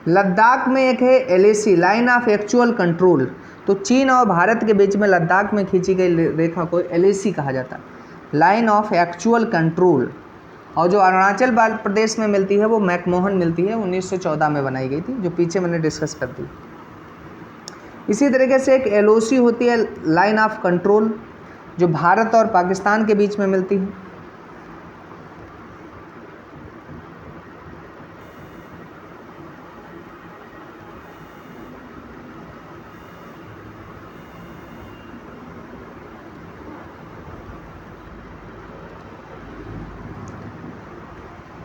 A: लद्दाख में एक है LAC, line of actual control. तो चीन और भारत के बीच में लद्दाख में खींची गई रेखा को LAC कहा जाता है, लाइन ऑफ एक्चुअल कंट्रोल। और जो अरुणाचल प्रदेश में मिलती है वो मैकमोहन मिलती है, 1914 में बनाई गई थी, जो पीछे मैंने डिस्कस कर दी। इसी तरीके से एक LOC होती है, लाइन ऑफ कंट्रोल, जो भारत और पाकिस्तान के बीच में मिलती है।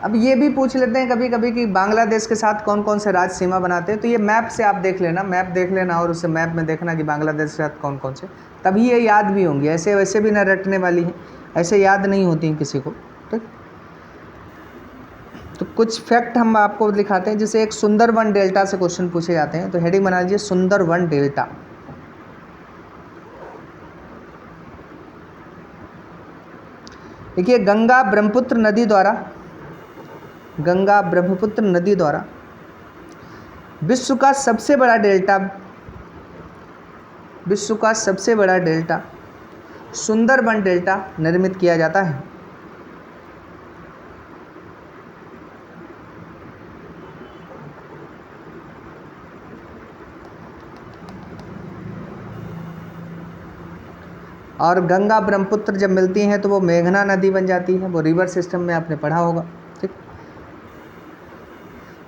A: अब ये भी पूछ लेते हैं कभी कभी कि बांग्लादेश के साथ कौन कौन से राज्य सीमा बनाते हैं। तो ये मैप से आप देख लेना, मैप देख लेना और उसे मैप में देखना कि बांग्लादेश के साथ कौन कौन से, तभी ये याद भी होंगी। ऐसे वैसे भी ना रटने वाली हैं, ऐसे याद नहीं होती हैं किसी को। ठीक, तो कुछ फैक्ट हम आपको दिखाते हैं। जैसे एक सुंदरवन डेल्टा से क्वेश्चन पूछे जाते हैं, तो हेडिंग बना लीजिए सुंदरवन डेल्टा। देखिए, गंगा ब्रह्मपुत्र नदी द्वारा विश्व का सबसे बड़ा डेल्टा सुंदरबन डेल्टा निर्मित किया जाता है। और गंगा ब्रह्मपुत्र जब मिलती हैं तो वो मेघना नदी बन जाती है, वो रिवर सिस्टम में आपने पढ़ा होगा। ठीक,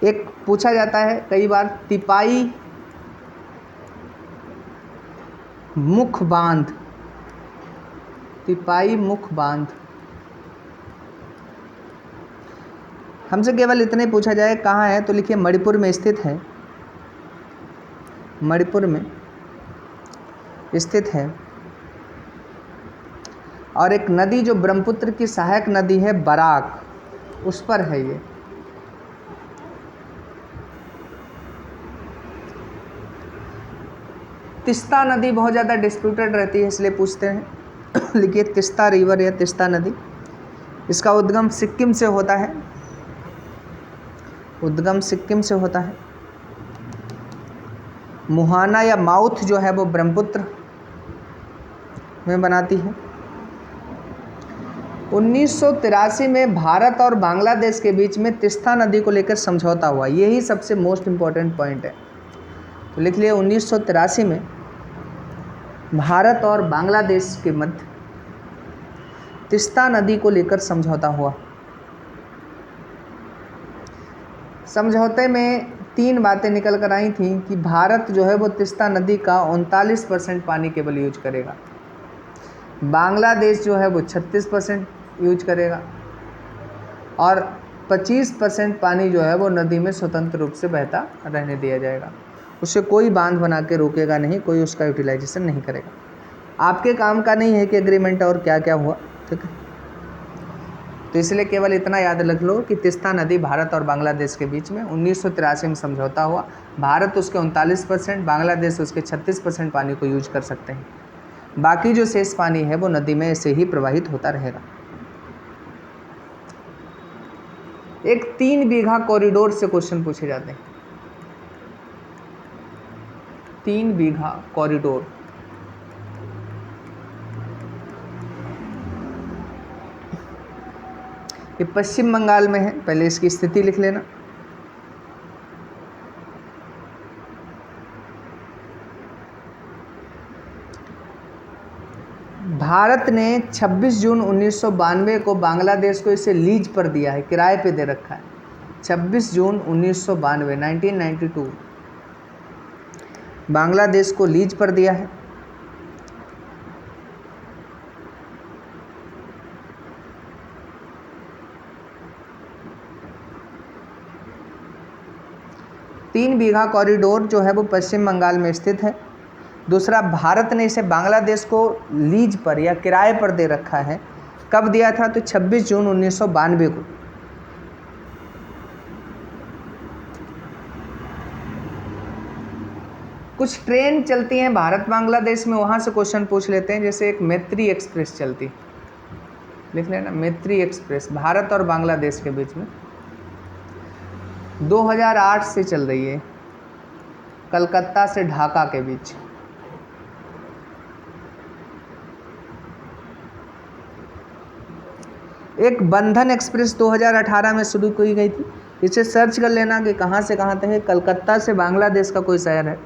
A: एक पूछा जाता है कई बार तिपाई मुख बांध, हमसे केवल इतने पूछा जाए कहाँ है, तो लिखिए मणिपुर में स्थित है। और एक नदी जो ब्रह्मपुत्र की सहायक नदी है बराक, उस पर है ये। तिस्ता नदी बहुत ज़्यादा डिस्प्यूटेड रहती है, इसलिए पूछते हैं। लिखिए तिस्ता रिवर या तिस्ता नदी, इसका उद्गम सिक्किम से होता है। मुहाना या माउथ जो है वो ब्रह्मपुत्र में बनाती है। 1983 में भारत और बांग्लादेश के बीच में तिस्ता नदी को लेकर समझौता हुआ, यही सबसे मोस्ट इम्पॉर्टेंट पॉइंट है। तो लिख लिए 1983 में भारत और बांग्लादेश के मध्य तिस्ता नदी को लेकर समझौता हुआ। समझौते में 3 बातें निकल कर आई थी कि भारत जो है वो तिस्ता नदी का 39% पानी केवल यूज करेगा, बांग्लादेश जो है वो 36% यूज करेगा, और 25% पानी जो है वो नदी में स्वतंत्र रूप से बहता रहने दिया जाएगा। उसे कोई बांध बना के रोकेगा नहीं, कोई उसका यूटिलाइजेशन नहीं करेगा। आपके काम का नहीं है कि एग्रीमेंट और क्या क्या हुआ। ठीक है, तो इसलिए केवल इतना याद रख लो कि तिस्ता नदी भारत और बांग्लादेश के बीच में 1983 में समझौता हुआ। भारत उसके 39%, बांग्लादेश उसके 36% पानी को यूज कर सकते हैं। बाकी जो शेष पानी है वो नदी में ऐसे ही प्रवाहित होता रहेगा। एक 3 बीघा कॉरिडोर से क्वेश्चन पूछे जाते हैं। 3 बीघा कॉरिडोर, ये पश्चिम बंगाल में है, पहले इसकी स्थिति लिख लेना। भारत ने 26 जून 1992 को बांग्लादेश को इसे लीज पर दिया है, किराए पे दे रखा है। 26 जून 1992 1992 बांग्लादेश को लीज पर दिया है। तीन बीघा कॉरिडोर जो है वो पश्चिम बंगाल में स्थित है। दूसरा, भारत ने इसे बांग्लादेश को लीज पर या किराए पर दे रखा है। कब दिया था? तो 26 जून 1992 को। कुछ ट्रेन चलती हैं भारत बांग्लादेश में, वहाँ से क्वेश्चन पूछ लेते हैं। जैसे एक मैत्री एक्सप्रेस चलती है, लिख लेना, मैत्री एक्सप्रेस भारत और बांग्लादेश के बीच में 2008 से चल रही है, कलकत्ता से ढाका के बीच। एक बंधन एक्सप्रेस 2018 में शुरू की गई थी। इसे सर्च कर लेना कि कहाँ से कहाँ तक है। कलकत्ता से बांग्लादेश का कोई शहर है,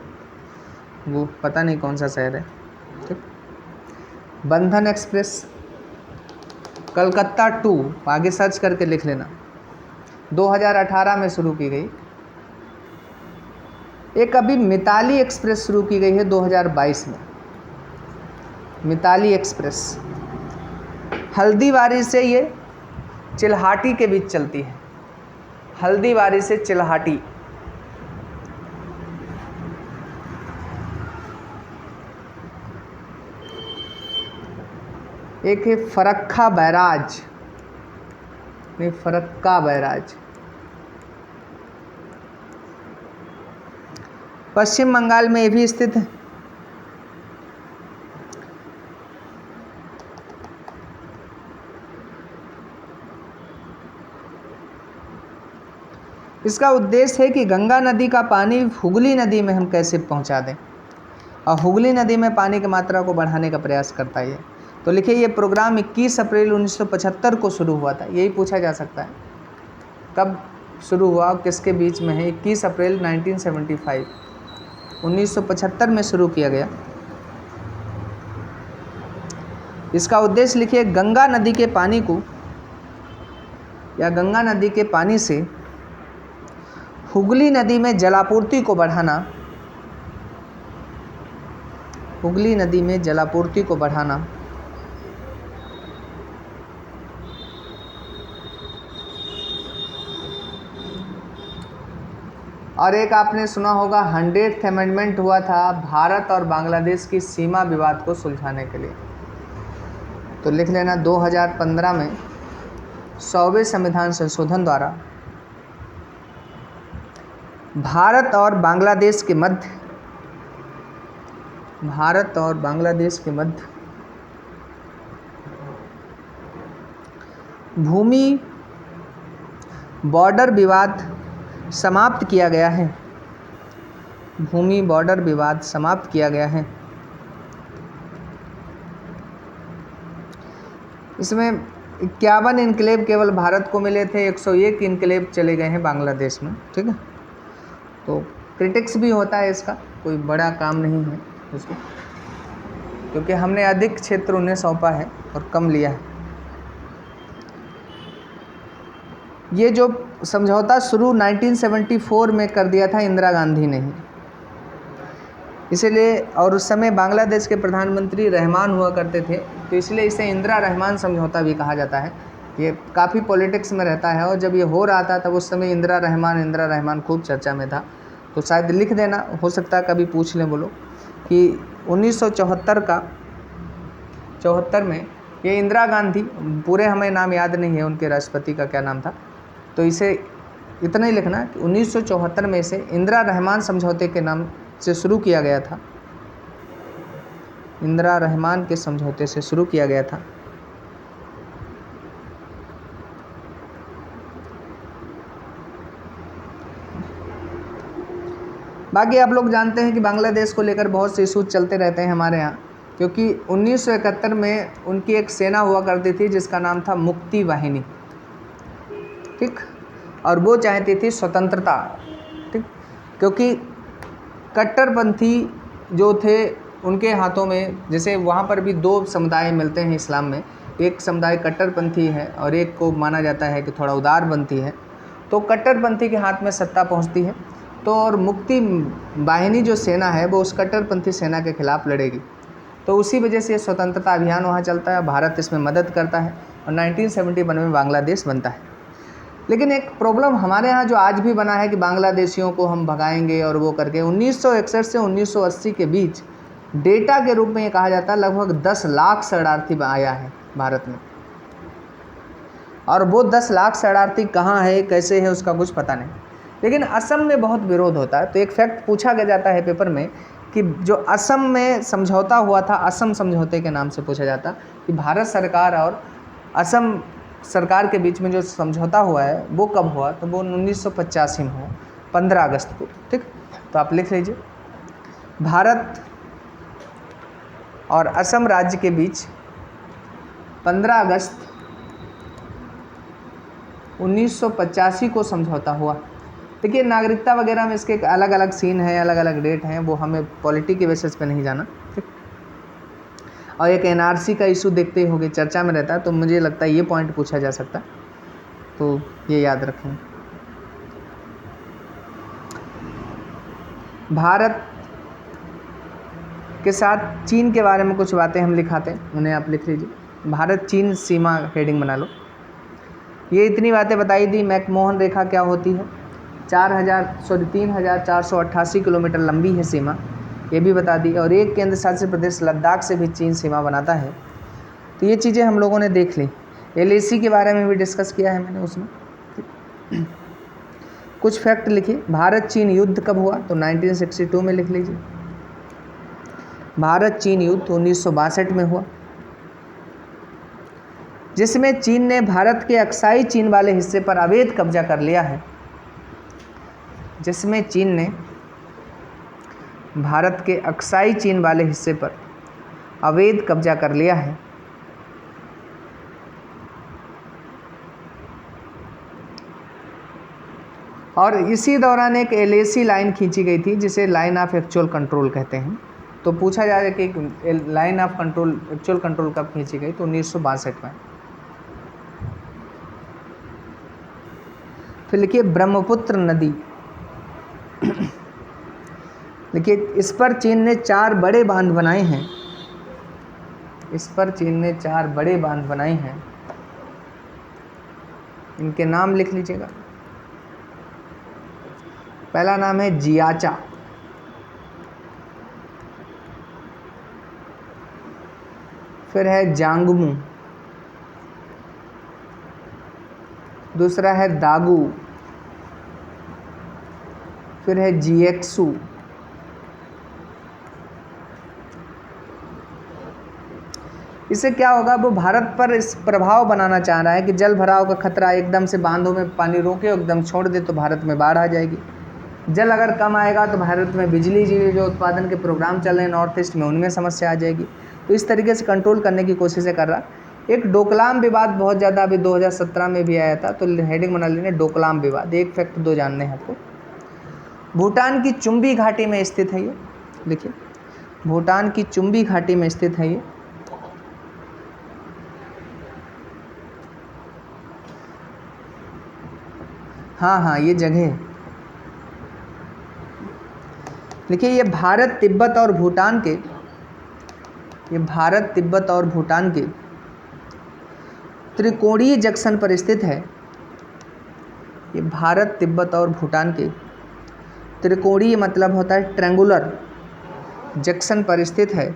A: वो पता नहीं कौन सा शहर है, ठीक। बंधन एक्सप्रेस कलकत्ता टू, आगे सर्च करके लिख लेना, 2018 में शुरू की गई। एक अभी मिताली एक्सप्रेस शुरू की गई है 2022 में, मिताली एक्सप्रेस हल्दीबारी से ये चिल्हाटी के बीच चलती है, हल्दीबारी से चिल्हाटी। एक है फरक्का बैराज, नहीं फरक्का बैराज, पश्चिम बंगाल में ये भी स्थित है। इसका उद्देश्य है कि गंगा नदी का पानी हुगली नदी में हम कैसे पहुंचा दें, और हुगली नदी में पानी की मात्रा को बढ़ाने का प्रयास करता है ये। तो लिखिए, ये प्रोग्राम 21 अप्रैल 1975 को शुरू हुआ था। यही पूछा जा सकता है कब शुरू हुआ और किसके बीच में है। 21 अप्रैल 1975 1975 में शुरू किया गया। इसका उद्देश्य लिखिए, गंगा नदी के पानी को या गंगा नदी के पानी से हुगली नदी में जलापूर्ति को बढ़ाना, हुगली नदी में जलापूर्ति को बढ़ाना। और एक आपने सुना होगा 100th अमेंडमेंट हुआ था भारत और बांग्लादेश की सीमा विवाद को सुलझाने के लिए। तो लिख लेना, 2015 में 100वें संविधान संशोधन द्वारा भारत और बांग्लादेश के मध्य भूमि बॉर्डर विवाद समाप्त किया गया है। भूमि बॉर्डर विवाद समाप्त किया गया है। इसमें 51 इनक्लेव केवल भारत को मिले थे, 101 इनक्लेव चले गए हैं बांग्लादेश में, ठीक है। तो क्रिटिक्स भी होता है इसका, कोई बड़ा काम नहीं है उसको, क्योंकि हमने अधिक क्षेत्र उन्हें सौंपा है और कम लिया है। ये जो समझौता शुरू 1974 में कर दिया था इंदिरा गांधी ने ही, इसलिए, और उस समय बांग्लादेश के प्रधानमंत्री रहमान हुआ करते थे, तो इसलिए इसे इंदिरा रहमान समझौता भी कहा जाता है। ये काफ़ी पॉलिटिक्स में रहता है, और जब ये हो रहा था तब उस समय इंदिरा रहमान खूब चर्चा में था। तो शायद लिख देना, हो सकता है कभी पूछ लें बोलो कि 1974 में ये इंदिरा गांधी, पूरे हमें नाम याद नहीं है उनके राष्ट्रपति का क्या नाम था, तो इसे इतना ही लिखना कि 1974 में इसे इंदिरा रहमान समझौते के नाम से शुरू किया गया था। इंदिरा रहमान के समझौते से शुरू किया गया था। बाकी आप लोग जानते हैं कि बांग्लादेश को लेकर बहुत से इशूज चलते रहते हैं हमारे यहाँ, क्योंकि 1971 में उनकी एक सेना हुआ करती थी जिसका नाम था मुक्ति वाहिनी, ठीक, और वो चाहती थी स्वतंत्रता, ठीक, क्योंकि कट्टरपंथी जो थे उनके हाथों में, जैसे वहाँ पर भी दो समुदाय मिलते हैं इस्लाम में, एक समुदाय कट्टरपंथी है और एक को माना जाता है कि थोड़ा उदारपंथी है। तो कट्टरपंथी के हाथ में सत्ता पहुँचती है, तो और मुक्ति वाहिनी जो सेना है वो उस कट्टरपंथी सेना के खिलाफ लड़ेगी। तो उसी वजह से स्वतंत्रता अभियान वहाँ चलता है, भारत इसमें मदद करता है और 1971 में बांग्लादेश बनता है। लेकिन एक प्रॉब्लम हमारे यहाँ जो आज भी बना है कि बांग्लादेशियों को हम भगाएंगे और वो करके, 1961 से 1980 के बीच डेटा के रूप में ये कहा जाता है लगभग 10 लाख शरणार्थी आया है भारत में, और वो 10 लाख शरणार्थी कहाँ है कैसे है उसका कुछ पता नहीं। लेकिन असम में बहुत विरोध होता है। तो एक फैक्ट पूछा गया जाता है पेपर में कि जो असम में समझौता हुआ था, असम समझौते के नाम से पूछा जाता कि भारत सरकार और असम सरकार के बीच में जो समझौता हुआ है वो कब हुआ, तो वो 1985 में हुआ, 15 अगस्त को, ठीक। तो आप लिख लीजिए, भारत और असम राज्य के बीच 15 अगस्त 1985 को समझौता हुआ। देखिए नागरिकता वगैरह में इसके अलग अलग सीन हैं, अलग अलग डेट हैं, वो हमें पॉलिटी के बेसिस पे नहीं जाना, ठीक। और एक एनआरसी का इशू देखते ही होंगे, चर्चा में रहता है, तो मुझे लगता है ये पॉइंट पूछा जा सकता है, तो ये याद रखें। भारत के साथ चीन के बारे में कुछ बातें हम लिखाते हैं, उन्हें आप लिख लीजिए। भारत चीन सीमा हेडिंग बना लो। ये इतनी बातें बताई दी। मैकमोहन रेखा क्या होती है? 3,488 किलोमीटर लंबी है सीमा, ये भी बता दी। और एक केंद्र शासित प्रदेश लद्दाख से भी चीन सीमा बनाता है। तो ये चीज़ें हम लोगों ने देख ली। LAC के बारे में भी डिस्कस किया है मैंने उसमें। कुछ फैक्ट लिखिए। भारत चीन युद्ध कब हुआ? तो 1962 में लिख लीजिए। भारत चीन युद्ध 1962 में हुआ, जिसमें चीन ने भारत के अक्साई चीन वाले हिस्से पर अवैध कब्जा कर लिया है। जिसमें चीन ने भारत के अक्साई चीन वाले हिस्से पर अवैध कब्जा कर लिया है। और इसी दौरान एक LAC लाइन खींची गई थी जिसे लाइन ऑफ एक्चुअल कंट्रोल कहते हैं। तो पूछा जाए कि line of control, actual control कब खींची गई? तो 1962 में। फिर लिखिए ब्रह्मपुत्र नदी। देखिए इस पर चीन ने 4 बड़े बांध बनाए हैं। इस पर चीन ने 4 बड़े बांध बनाए हैं। इनके नाम लिख लीजिएगा। पहला नाम है जियाचा, फिर है जांगमू, दूसरा है दागू, फिर है जिएक्सू, इससे क्या होगा, वो भारत पर इस प्रभाव बनाना चाह रहा है कि जल भराव का खतरा, एकदम से बांधों में पानी रोके और एकदम छोड़ दे तो भारत में बाढ़ आ जाएगी। जल अगर कम आएगा तो भारत में बिजली जो उत्पादन के प्रोग्राम चल रहे हैं नॉर्थ ईस्ट में, उनमें समस्या आ जाएगी। तो इस तरीके से कंट्रोल करने की कोशिशें कर रहा। एक डोकलाम विवाद बहुत ज़्यादा अभी 2017 में भी आया था, तो हेडिंग बना लेने डोकलाम विवाद। एक फैक्ट 2 जानने हैं आपको। भूटान की चुम्बी घाटी में स्थित है ये। देखिए भूटान की चुम्बी घाटी में स्थित है ये। हाँ ये जगह। देखिए ये भारत तिब्बत और भूटान के, त्रिकोणीय जंक्शन पर स्थित है। ये भारत तिब्बत और भूटान के त्रिकोणीय मतलब होता है ट्रैंगुलर जंक्शन पर स्थित है।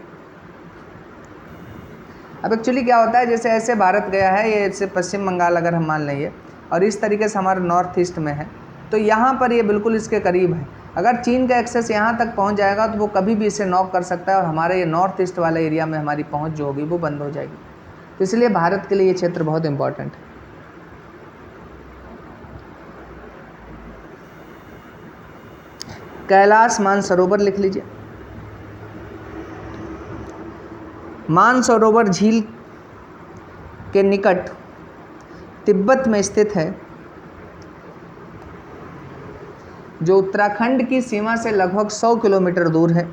A: अब एक्चुअली क्या होता है, जैसे ऐसे भारत गया है, ये ऐसे पश्चिम बंगाल अगर हम मान लेंगे और इस तरीके से हमारा नॉर्थ ईस्ट में है, तो यहाँ पर ये बिल्कुल इसके करीब है। अगर चीन का एक्सेस यहाँ तक पहुँच जाएगा तो वो कभी भी इसे नॉक कर सकता है और हमारे ये नॉर्थ ईस्ट वाले एरिया में हमारी पहुँच जो होगी वो बंद हो जाएगी। तो इसलिए भारत के लिए ये क्षेत्र बहुत इम्पोर्टेंट है। कैलाश मानसरोवर लिख लीजिए। मानसरोवर झील के निकट तिब्बत में स्थित है, जो उत्तराखंड की सीमा से लगभग 100 किलोमीटर दूर है।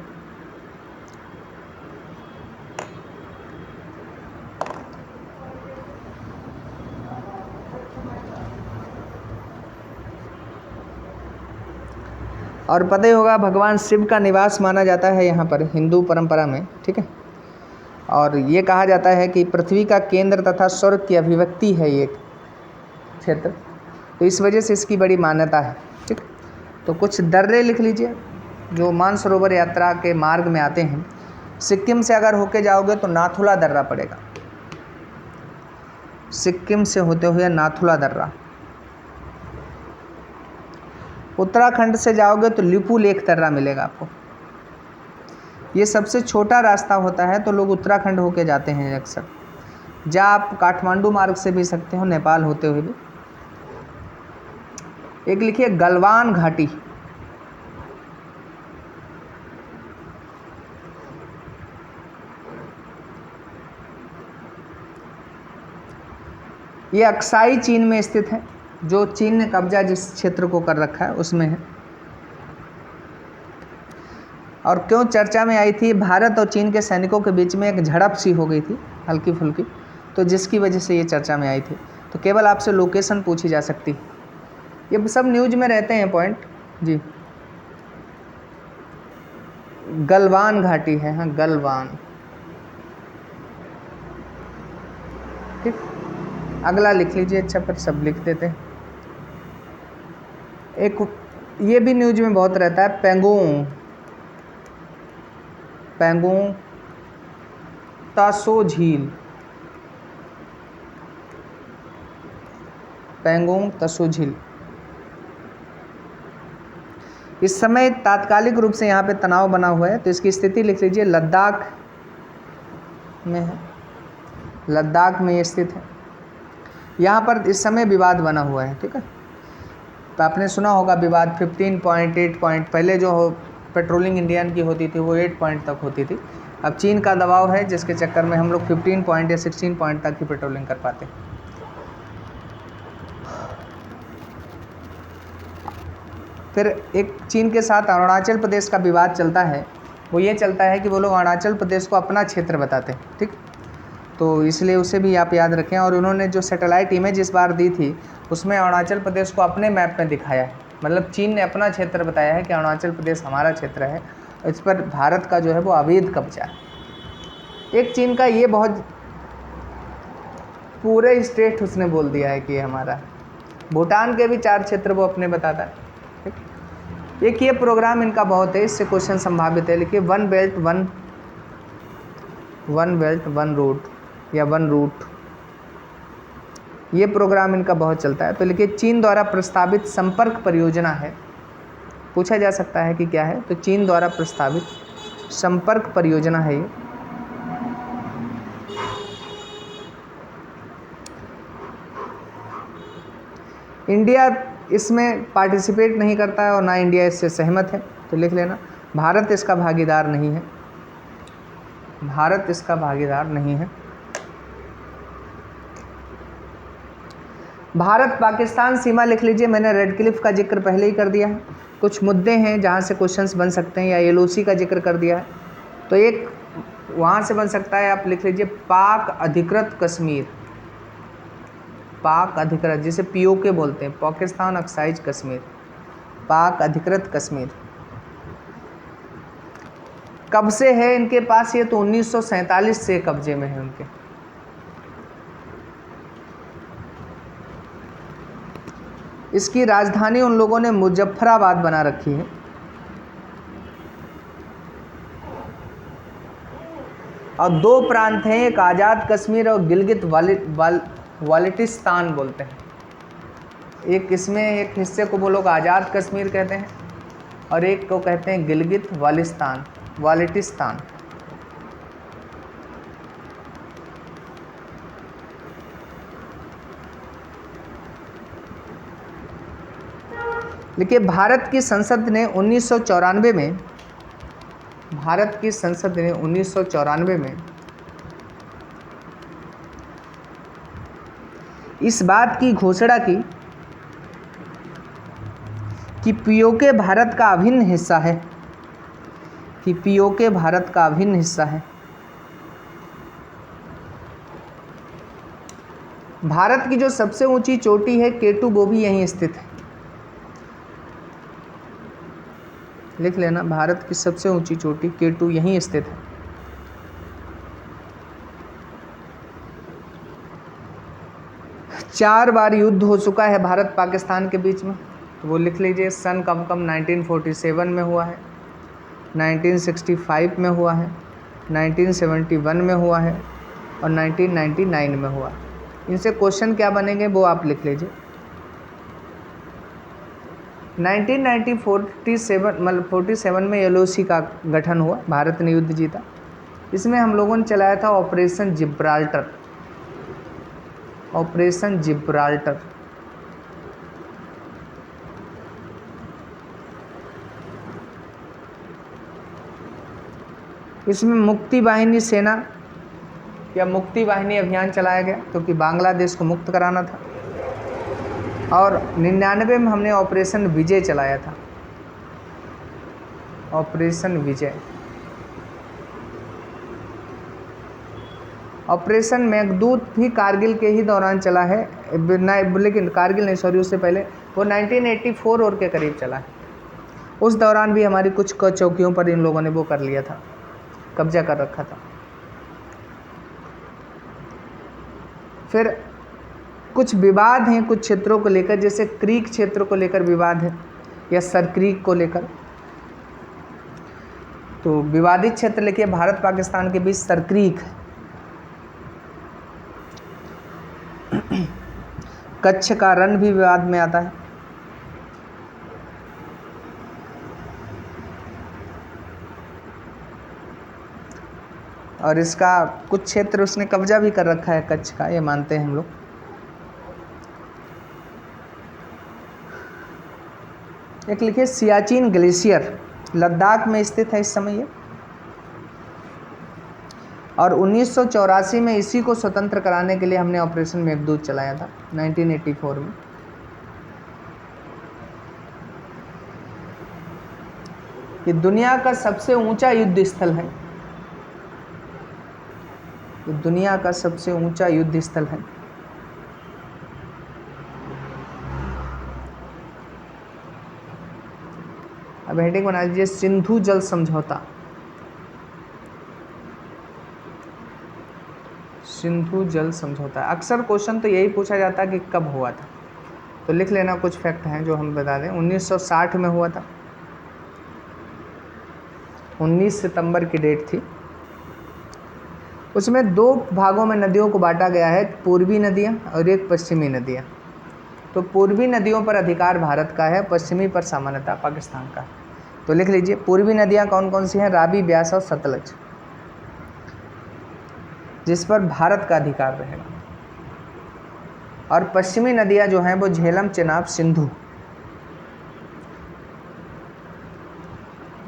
A: और पता ही होगा भगवान शिव का निवास माना जाता है यहाँ पर हिंदू परंपरा में, ठीक है। और ये कहा जाता है कि पृथ्वी का केंद्र तथा स्वर्ग की अभिव्यक्ति है ये क्षेत्र, तो इस वजह से इसकी बड़ी मान्यता है, ठीक। तो कुछ दर्रे लिख लीजिए जो मानसरोवर यात्रा के मार्ग में आते हैं। सिक्किम से अगर होके जाओगे तो नाथुला दर्रा पड़ेगा, सिक्किम से होते हुए नाथुला दर्रा। उत्तराखंड से जाओगे तो लिपू लेक दर्रा मिलेगा आपको। ये सबसे छोटा रास्ता होता है तो लोग उत्तराखंड होके जाते हैं अक्सर। जा आप काठमांडू मार्ग से भी सकते हो, नेपाल होते हुए भी। एक लिखिए गलवान घाटी। ये अक्साई चीन में स्थित है, जो चीन ने कब्जा जिस क्षेत्र को कर रखा है उसमें है। और क्यों चर्चा में आई थी? भारत और चीन के सैनिकों के बीच में एक झड़प सी हो गई थी हल्की फुल्की, तो जिसकी वजह से ये चर्चा में आई थी। तो केवल आपसे लोकेशन पूछी जा सकती है, ये सब न्यूज में रहते हैं पॉइंट जी। गलवान घाटी है, हाँ गलवान, ठीक। अगला लिख लीजिए, अच्छा फिर सब लिख देते हैं। एक ये भी न्यूज में बहुत रहता है, पेंगोंग तासो झील, पेंगोंग तासो झील। इस समय तात्कालिक रूप से यहाँ पे तनाव बना हुआ है, तो इसकी स्थिति लिख लीजिए लद्दाख में है, लद्दाख में ये स्थित है। यहाँ पर इस समय विवाद बना हुआ है, ठीक है। तो आपने सुना होगा विवाद 15.8 पॉइंट, पहले जो पेट्रोलिंग इंडियन की होती थी वो 8 पॉइंट तक होती थी। अब चीन का दबाव है जिसके चक्कर में हम लोग 15 पॉइंट या 16 पॉइंट तक ही पेट्रोलिंग कर पाते हैं। फिर एक चीन के साथ अरुणाचल प्रदेश का विवाद चलता है, वो ये चलता है कि वो लोग अरुणाचल प्रदेश को अपना क्षेत्र बताते हैं, ठीक। तो इसलिए उसे भी आप याद रखें। और उन्होंने जो सैटेलाइट इमेज इस बार दी थी उसमें अरुणाचल प्रदेश को अपने मैप में दिखाया है, मतलब चीन ने अपना क्षेत्र बताया है कि अरुणाचल प्रदेश हमारा क्षेत्र है, इस पर भारत का जो है वो अवैध कब्जा है। एक चीन का ये बहुत पूरे स्टेट उसने बोल दिया है कि ये हमारा। भूटान के भी 4 क्षेत्र वो अपने बताता है, ठीक। एक ये प्रोग्राम इनका बहुत है, इससे क्वेश्चन संभावित है। लिखिए वन बेल्ट वन रोड या वन रूट, ये प्रोग्राम इनका बहुत चलता है। तो लिखिए चीन द्वारा प्रस्तावित संपर्क परियोजना है, पूछा जा सकता है कि क्या है, तो चीन द्वारा प्रस्तावित संपर्क परियोजना है ये। इंडिया इसमें पार्टिसिपेट नहीं करता है और ना इंडिया इससे सहमत है, तो लिख लेना भारत इसका भागीदार नहीं है, भारत इसका भागीदार नहीं है। भारत पाकिस्तान सीमा लिख लीजिए, मैंने रेड क्लिफ का जिक्र पहले ही कर दिया है। कुछ मुद्दे हैं जहाँ से क्वेश्चंस बन सकते हैं, या एलओसी का जिक्र कर दिया है, तो एक वहाँ से बन सकता है। आप लिख लीजिए पाक अधिकृत कश्मीर, पाक अधिकृत जिसे पीओके बोलते हैं, पाकिस्तान ऑक्साइज कश्मीर, पाक अधिकृत कश्मीर कब से है इनके पास? ये तो 1947 से कब्जे में है उनके। इसकी राजधानी उन लोगों ने मुजफ्फराबाद बना रखी है। और 2 प्रांत हैं, एक आज़ाद कश्मीर और गिलगित बाल्टिस्तान बोलते हैं। एक इसमें एक हिस्से को वो लोग आज़ाद कश्मीर कहते हैं और एक को कहते हैं गिलगित बाल्टिस्तान। देखिए भारत की संसद ने 1994 में इस बात की घोषणा की कि पीओके भारत का अभिन्न हिस्सा है, भारत की जो सबसे ऊंची चोटी है केटू, वो भी यहीं स्थित है। लिख लेना, भारत की सबसे ऊंची चोटी केटू यहीं स्थित है। चार बार युद्ध हो चुका है भारत पाकिस्तान के बीच में, तो वो लिख लीजिए। सन कम 1947 में हुआ है, 1965 में हुआ है, 1971 में हुआ है और 1999 में हुआ है। इनसे क्वेश्चन क्या बनेंगे वो आप लिख लीजिए। 47 में LOC का गठन हुआ, भारत ने युद्ध जीता। इसमें हम लोगों ने चलाया था ऑपरेशन जिब्राल्टर। इसमें मुक्ति वाहिनी सेना या मुक्ति वाहिनी अभियान चलाया गया, क्योंकि बांग्लादेश को मुक्त कराना था। और 99 में हमने ऑपरेशन विजय चलाया था, ऑपरेशन विजय। ऑपरेशन मेघदूत भी कारगिल के ही दौरान चला है, लेकिन कारगिल नहीं, सॉरी, उससे पहले वो 1984 और के करीब चला है। उस दौरान भी हमारी कुछ चौकियों पर इन लोगों ने वो कर लिया था, कब्जा कर रखा था। फिर कुछ विवाद हैं कुछ क्षेत्रों को लेकर, जैसे क्रीक क्षेत्र को लेकर विवाद है या सर क्रीक को लेकर। तो विवादित क्षेत्र लिखिए भारत पाकिस्तान के बीच सर क्रीक है। कच्छ का रण भी विवाद में आता है। और इसका कुछ क्षेत्र उसने कब्जा भी कर रखा है कच्छ का, ये मानते हैं हम लोग। एक लिखिए सियाचिन ग्लेशियर, लद्दाख में स्थित है इस समय ये। और 1984 में इसी को स्वतंत्र कराने के लिए हमने ऑपरेशन मेघदूत चलाया था, 1984 में। ये दुनिया का सबसे ऊंचा युद्ध स्थल है, ये दुनिया का सबसे ऊंचा युद्ध स्थल है। अब हेडिंग बना लीजिए सिंधु जल समझौता। सिंधु जल समझौता, अक्सर क्वेश्चन तो यही पूछा जाता है कि कब हुआ था, तो लिख लेना। कुछ फैक्ट हैं जो हम बता दें। 1960 में हुआ था, 19 सितंबर की डेट थी। उसमें दो भागों में नदियों को बांटा गया है, पूर्वी नदियाँ और एक पश्चिमी नदियाँ। तो पूर्वी नदियों पर अधिकार भारत का है, पश्चिमी पर सामान्यतः पाकिस्तान का। तो लिख लीजिए पूर्वी नदियाँ कौन कौन सी हैं, रावी, ब्यास और सतलज, जिस पर भारत का अधिकार रहेगा। और पश्चिमी नदियाँ जो हैं वो झेलम, चेनाब, सिंधु,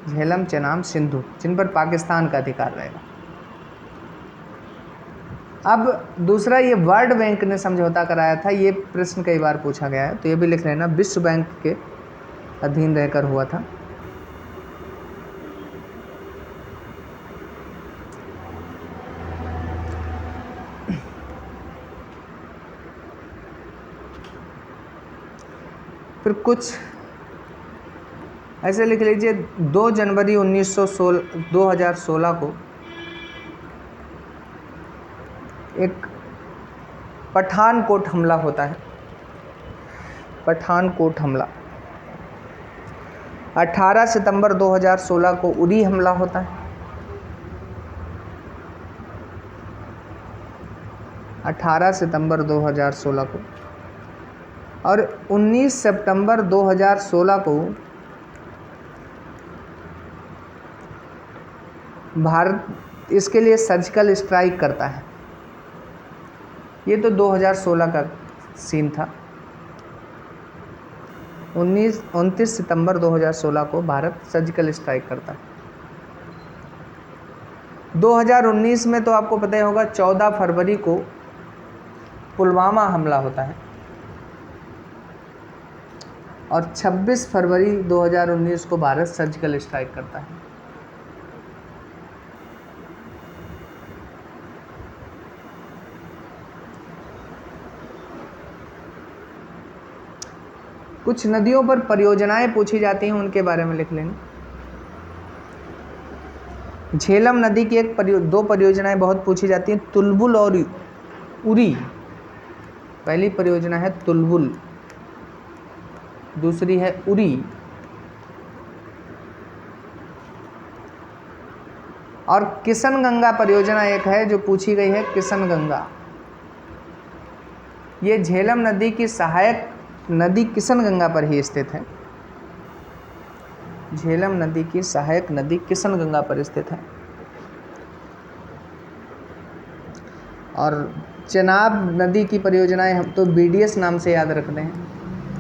A: झेलम, चेनाब, सिंधु, जिन पर पाकिस्तान का अधिकार रहेगा। अब दूसरा, ये वर्ल्ड बैंक ने समझौता कराया था, ये प्रश्न कई बार पूछा गया है, तो ये भी लिख लेना, विश्व बैंक के अधीन रहकर हुआ था। फिर कुछ ऐसे लिख लीजिए, 2 जनवरी 2016 को एक पठानकोट हमला होता है, पठानकोट हमला। 18 सितंबर 2016 को उरी हमला होता है, 18 सितंबर 2016 को। और 19 सितंबर 2016 को भारत इसके लिए सर्जिकल स्ट्राइक करता है। ये तो 2016 का सीन था। 29 सितंबर 2016 को भारत सर्जिकल स्ट्राइक करता है। 2019 में तो आपको पता ही होगा 14 फरवरी को पुलवामा हमला होता है और 26 फरवरी 2019 को भारत सर्जिकल स्ट्राइक करता है। कुछ नदियों पर परियोजनाएं पूछी जाती हैं, उनके बारे में लिख लेना। झेलम नदी की दो परियोजनाएं बहुत पूछी जाती हैं, तुलबुल और उरी। पहली परियोजना है तुलबुल, दूसरी है उरी। और किशन गंगा परियोजना एक है जो पूछी गई है, किशन गंगा। ये झेलम नदी की सहायक नदी किशन गंगा पर ही स्थित है। झेलम नदी की सहायक नदी किशन गंगा पर स्थित है। और चेनाब नदी की परियोजनाएं हम तो BDS नाम से याद रखते हैं,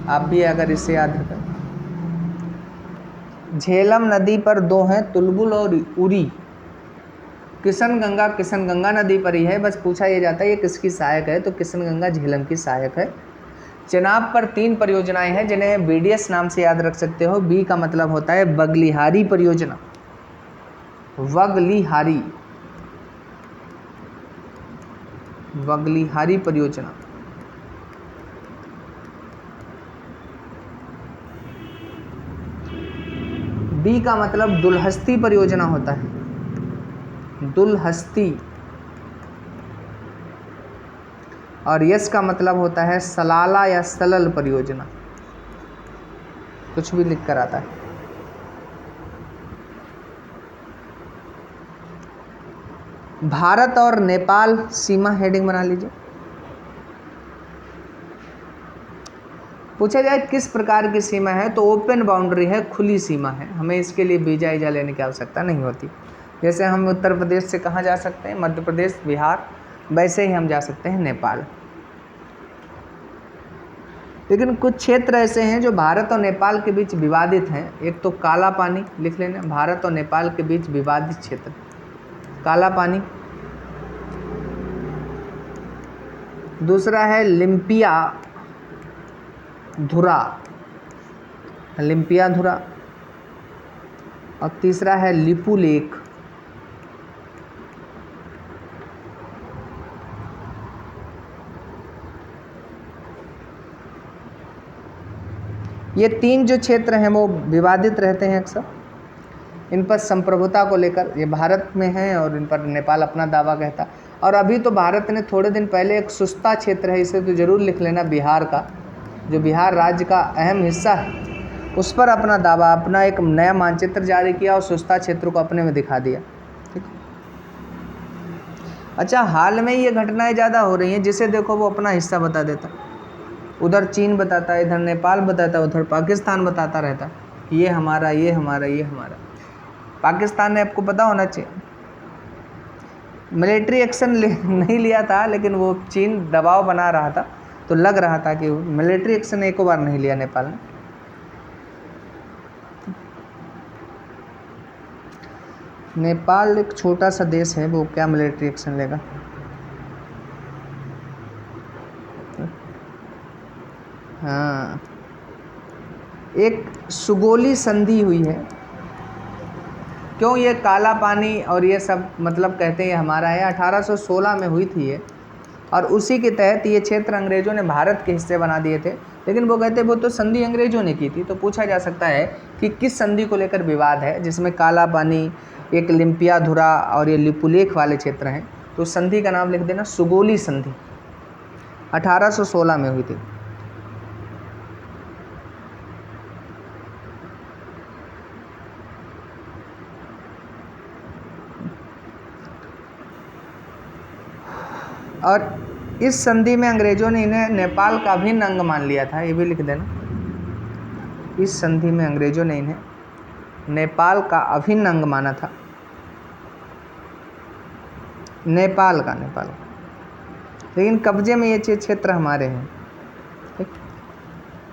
A: आप भी अगर इससे याद रखें। झेलम नदी पर दो हैं, तुलबुल और उरी। किशन गंगा नदी पर ही है, बस पूछा ये जाता है ये किसकी सहायक है, तो किशन गंगा झेलम की सहायक है। चेनाब पर 3 परियोजनाएं हैं जिन्हें BDS नाम से याद रख सकते हो। बी का मतलब होता है बगलिहारी परियोजना, बगलिहारी परियोजना। डी का मतलब दुलहस्ती परियोजना होता है, दुलहस्ती। और यस का मतलब होता है सलाला या सलल परियोजना, कुछ भी लिख कर आता है। भारत और नेपाल सीमा हेडिंग बना लीजिए। पूछा जाए किस प्रकार की सीमा है, तो ओपन बाउंड्री है, खुली सीमा है। हमें इसके लिए वीजा ईजा लेने की आवश्यकता नहीं होती। जैसे हम उत्तर प्रदेश से कहाँ जा सकते हैं, मध्य प्रदेश, बिहार, वैसे ही हम जा सकते हैं नेपाल। लेकिन कुछ क्षेत्र ऐसे हैं जो भारत और नेपाल के बीच विवादित हैं। एक तो काला पानी लिख लेना, भारत और नेपाल के बीच विवादित क्षेत्र काला पानी। दूसरा है लिम्पिया धुरा, और तीसरा है लिपू लेक। ये 3 जो क्षेत्र हैं वो विवादित रहते हैं अक्सर। इन पर संप्रभुता को लेकर ये भारत में हैं और इन पर नेपाल अपना दावा कहता। और अभी तो भारत ने थोड़े दिन पहले एक सुस्ता क्षेत्र है, इसे तो ज़रूर लिख लेना, बिहार का, जो बिहार राज्य का अहम हिस्सा है, उस पर अपना दावा, अपना एक नया मानचित्र जारी किया और सुस्ता क्षेत्र को अपने में दिखा दिया। ठीक। अच्छा, हाल में ये घटनाएं ज़्यादा हो रही हैं, जिसे देखो वो अपना हिस्सा बता देता। उधर चीन बताता है, इधर नेपाल बताता है, उधर पाकिस्तान बताता रहता है कि ये हमारा, ये हमारा, ये हमारा। पाकिस्तान ने, आपको पता होना चाहिए, मिलिट्री एक्शन नहीं लिया था, लेकिन वो चीन दबाव बना रहा था, तो लग रहा था कि मिलिट्री एक्शन एक बार नहीं लिया नेपाल ने। नेपाल एक छोटा सा देश है, वो क्या मिलिट्री एक्शन लेगा। हाँ, एक सुगोली संधि हुई है। क्यों ये काला पानी और ये सब मतलब कहते हैं हमारा है, 1816 में हुई थी ये, और उसी के तहत ये क्षेत्र अंग्रेज़ों ने भारत के हिस्से बना दिए थे। लेकिन वो कहते वो तो संधि अंग्रेज़ों ने की थी। तो पूछा जा सकता है कि किस संधि को लेकर विवाद है, जिसमें काला पानी, एक लिम्पिया धुरा और ये लिपुलेख वाले क्षेत्र हैं। तो संधि का नाम लिख देना, सुगोली संधि, 1816 में हुई थी। और इस संधि में अंग्रेज़ों ने इन्हें नेपाल का अभिन्न अंग मान लिया था, ये भी लिख देना। इस संधि में अंग्रेज़ों ने इन्हें नेपाल का अभिन्न अंग माना था। नेपाल का, लेकिन कब्जे में ये क्षेत्र हमारे हैं। ठीक।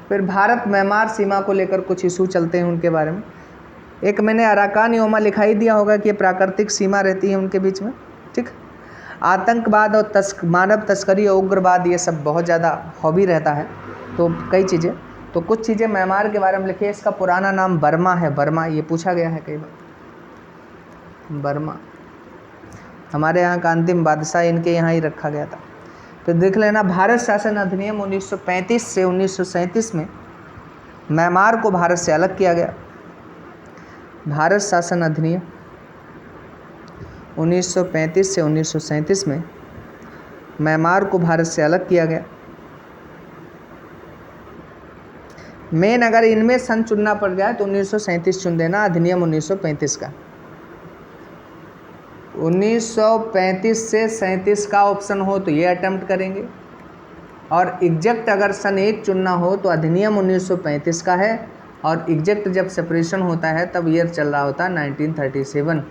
A: फिर भारत म्यांमार सीमा को लेकर कुछ इशू चलते हैं उनके बारे में। एक मैंने अराकान योमा लिखा ही दिया होगा कि ये प्राकृतिक सीमा रहती है उनके बीच में। ठीक। आतंकवाद और मानव तस्करी और उग्रवाद ये सब बहुत ज़्यादा हॉबी रहता है। तो कई चीज़ें, तो कुछ चीज़ें म्यांमार के बारे में लिखिए। इसका पुराना नाम बर्मा है, बर्मा, ये पूछा गया है कई बार। बर्मा हमारे यहाँ का अंतिम बादशाह इनके यहाँ ही रखा गया था। तो देख लेना, भारत शासन अधिनियम 1935 से 1937 में म्यांमार को भारत से अलग किया गया। भारत शासन अधिनियम 1935 से 1937 में म्यांमार को भारत से अलग किया गया। मेन अगर इनमें सन चुनना पड़ जाए तो 1937 चुन देना, अधिनियम 1935 का। 1935 से 37 का ऑप्शन हो तो ये अटेम्प्ट करेंगे, और एग्जैक्ट अगर सन 1 चुनना हो तो अधिनियम 1935 का है, और एग्जैक्ट जब सेपरेशन होता है तब ईयर चल रहा होता है 1937।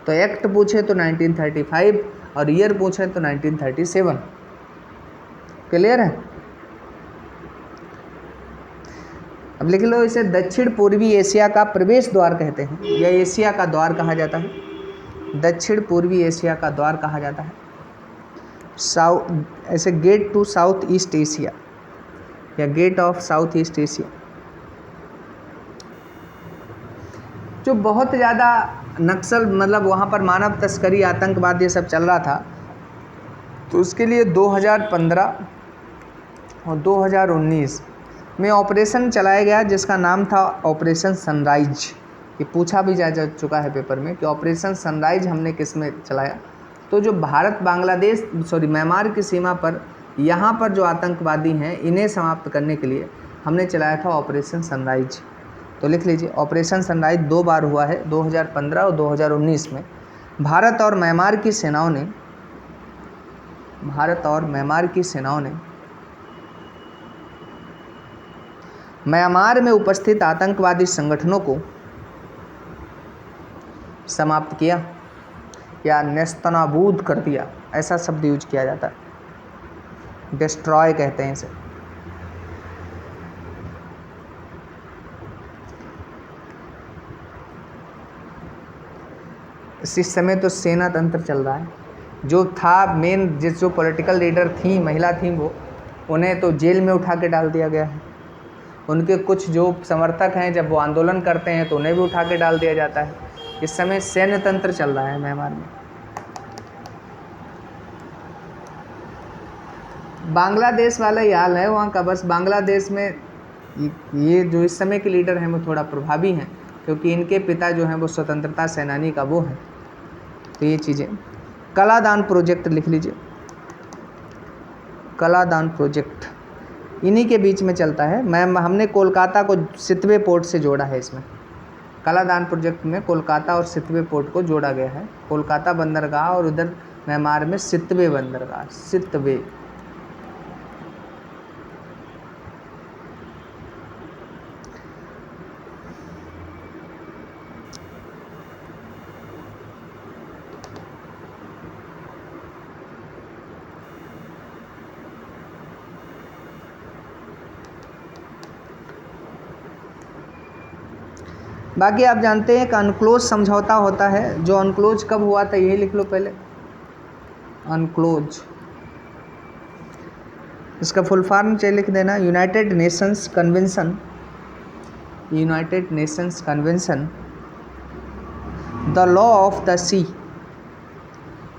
A: तो एक्ट पूछे तो 1935 और ईयर पूछे तो 1937। क्लियर है? अब लिख लो, इसे दक्षिण पूर्वी एशिया का प्रवेश द्वार कहते हैं, या एशिया का द्वार कहा जाता है। दक्षिण पूर्वी एशिया का द्वार कहा जाता है। ऐसे gate to south east Asia, या gate of south east Asia. जो बहुत ज़्यादा नक्सल, मतलब वहाँ पर मानव तस्करी, आतंकवाद ये सब चल रहा था, तो उसके लिए 2015 और 2019 में ऑपरेशन चलाया गया, जिसका नाम था ऑपरेशन सनराइज। ये पूछा भी जा चुका है पेपर में कि ऑपरेशन सनराइज हमने किस में चलाया। तो जो भारत बांग्लादेश म्यांमार की सीमा पर यहाँ पर जो आतंकवादी हैं, इन्हें समाप्त करने के लिए हमने चलाया था ऑपरेशन सनराइज। तो लिख लीजिए, ऑपरेशन सनराइज 2 बार हुआ है, 2015 और 2019 में। भारत और म्यांमार की सेनाओं ने म्यांमार में उपस्थित आतंकवादी संगठनों को समाप्त किया या नेस्तनाबूद कर दिया, ऐसा शब्द यूज किया जाता है। डिस्ट्रॉय कहते हैं इसे। इस समय तो सेना तंत्र चल रहा है। जो था मेन, जो पॉलिटिकल लीडर थी, महिला थी, उन्हें तो जेल में उठा के डाल दिया गया है। उनके कुछ जो समर्थक हैं, जब वो आंदोलन करते हैं तो उन्हें भी उठा के डाल दिया जाता है। इस समय सैन्य तंत्र चल रहा है म्यांमार में। बांग्लादेश वाला ही हाल है वहाँ का। बस बांग्लादेश में ये जो इस समय के लीडर हैं वो थोड़ा प्रभावी हैं, क्योंकि इनके पिता जो हैं वो स्वतंत्रता सेनानी का वो हैं। तो ये चीज़ें, कलादान प्रोजेक्ट लिख लीजिए। कलादान प्रोजेक्ट इन्हीं के बीच में चलता है। हमने कोलकाता को सितवे पोर्ट से जोड़ा है इसमें। कलादान प्रोजेक्ट में कोलकाता और सितवे पोर्ट को जोड़ा गया है। कोलकाता बंदरगाह और उधर म्यांमार में सितवे बंदरगाह, सितवे। बाकी आप जानते हैं कि अनक्लोज समझौता होता है। जो अनक्लोज कब हुआ था यही लिख लो पहले। अनक्लोज, इसका फुल फॉर्म चाहिए लिख देना, United Nations convention, United Nations convention the law of the sea,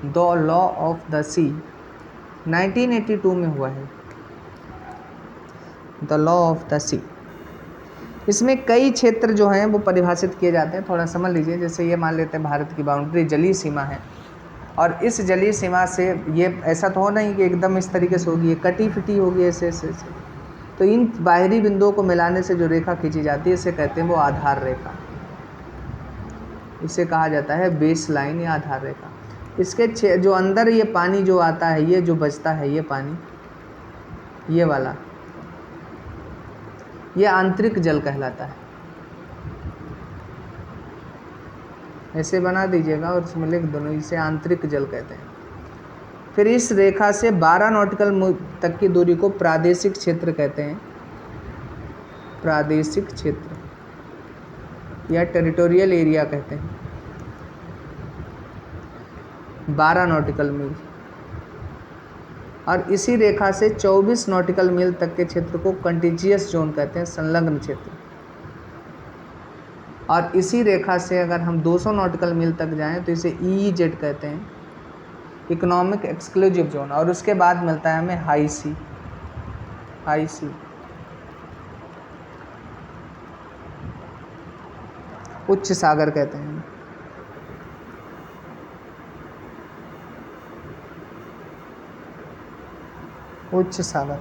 A: the law of the sea 1982 में हुआ है। The law of the sea, इसमें कई क्षेत्र जो हैं वो परिभाषित किए जाते हैं। थोड़ा समझ लीजिए। जैसे ये मान लेते हैं भारत की बाउंड्री जलीय सीमा है, और इस जलीय सीमा से ये ऐसा तो हो नहीं कि एकदम इस तरीके से होगी, ये कटी फिटी होगी ऐसे ऐसे ऐसे। तो इन बाहरी बिंदुओं को मिलाने से जो रेखा खींची जाती है इसे कहते हैं वो आधार रेखा। इसे कहा जाता है बेस लाइन या आधार रेखा। इसके जो अंदर ये पानी जो आता है, ये जो बचता है, ये पानी, ये वाला, ये आंतरिक जल कहलाता है। ऐसे बना दीजिएगा और इसमें लिख दो, इसे आंतरिक जल कहते हैं। फिर इस रेखा से 12 नॉटिकल मील तक की दूरी को प्रादेशिक क्षेत्र कहते हैं, प्रादेशिक क्षेत्र या टेरिटोरियल एरिया कहते हैं। 12 नॉटिकल मील। और इसी रेखा से 24 नॉटिकल मील तक के क्षेत्र को कंटिजियस जोन कहते हैं, संलग्न क्षेत्र। और इसी रेखा से अगर हम 200 नॉटिकल मील तक जाएं तो इसे EEZ कहते हैं, इकोनॉमिक एक्सक्लूसिव जोन। और उसके बाद मिलता है हमें हाई सी, हाई सी, उच्च सागर कहते हैं। उच्च सागर।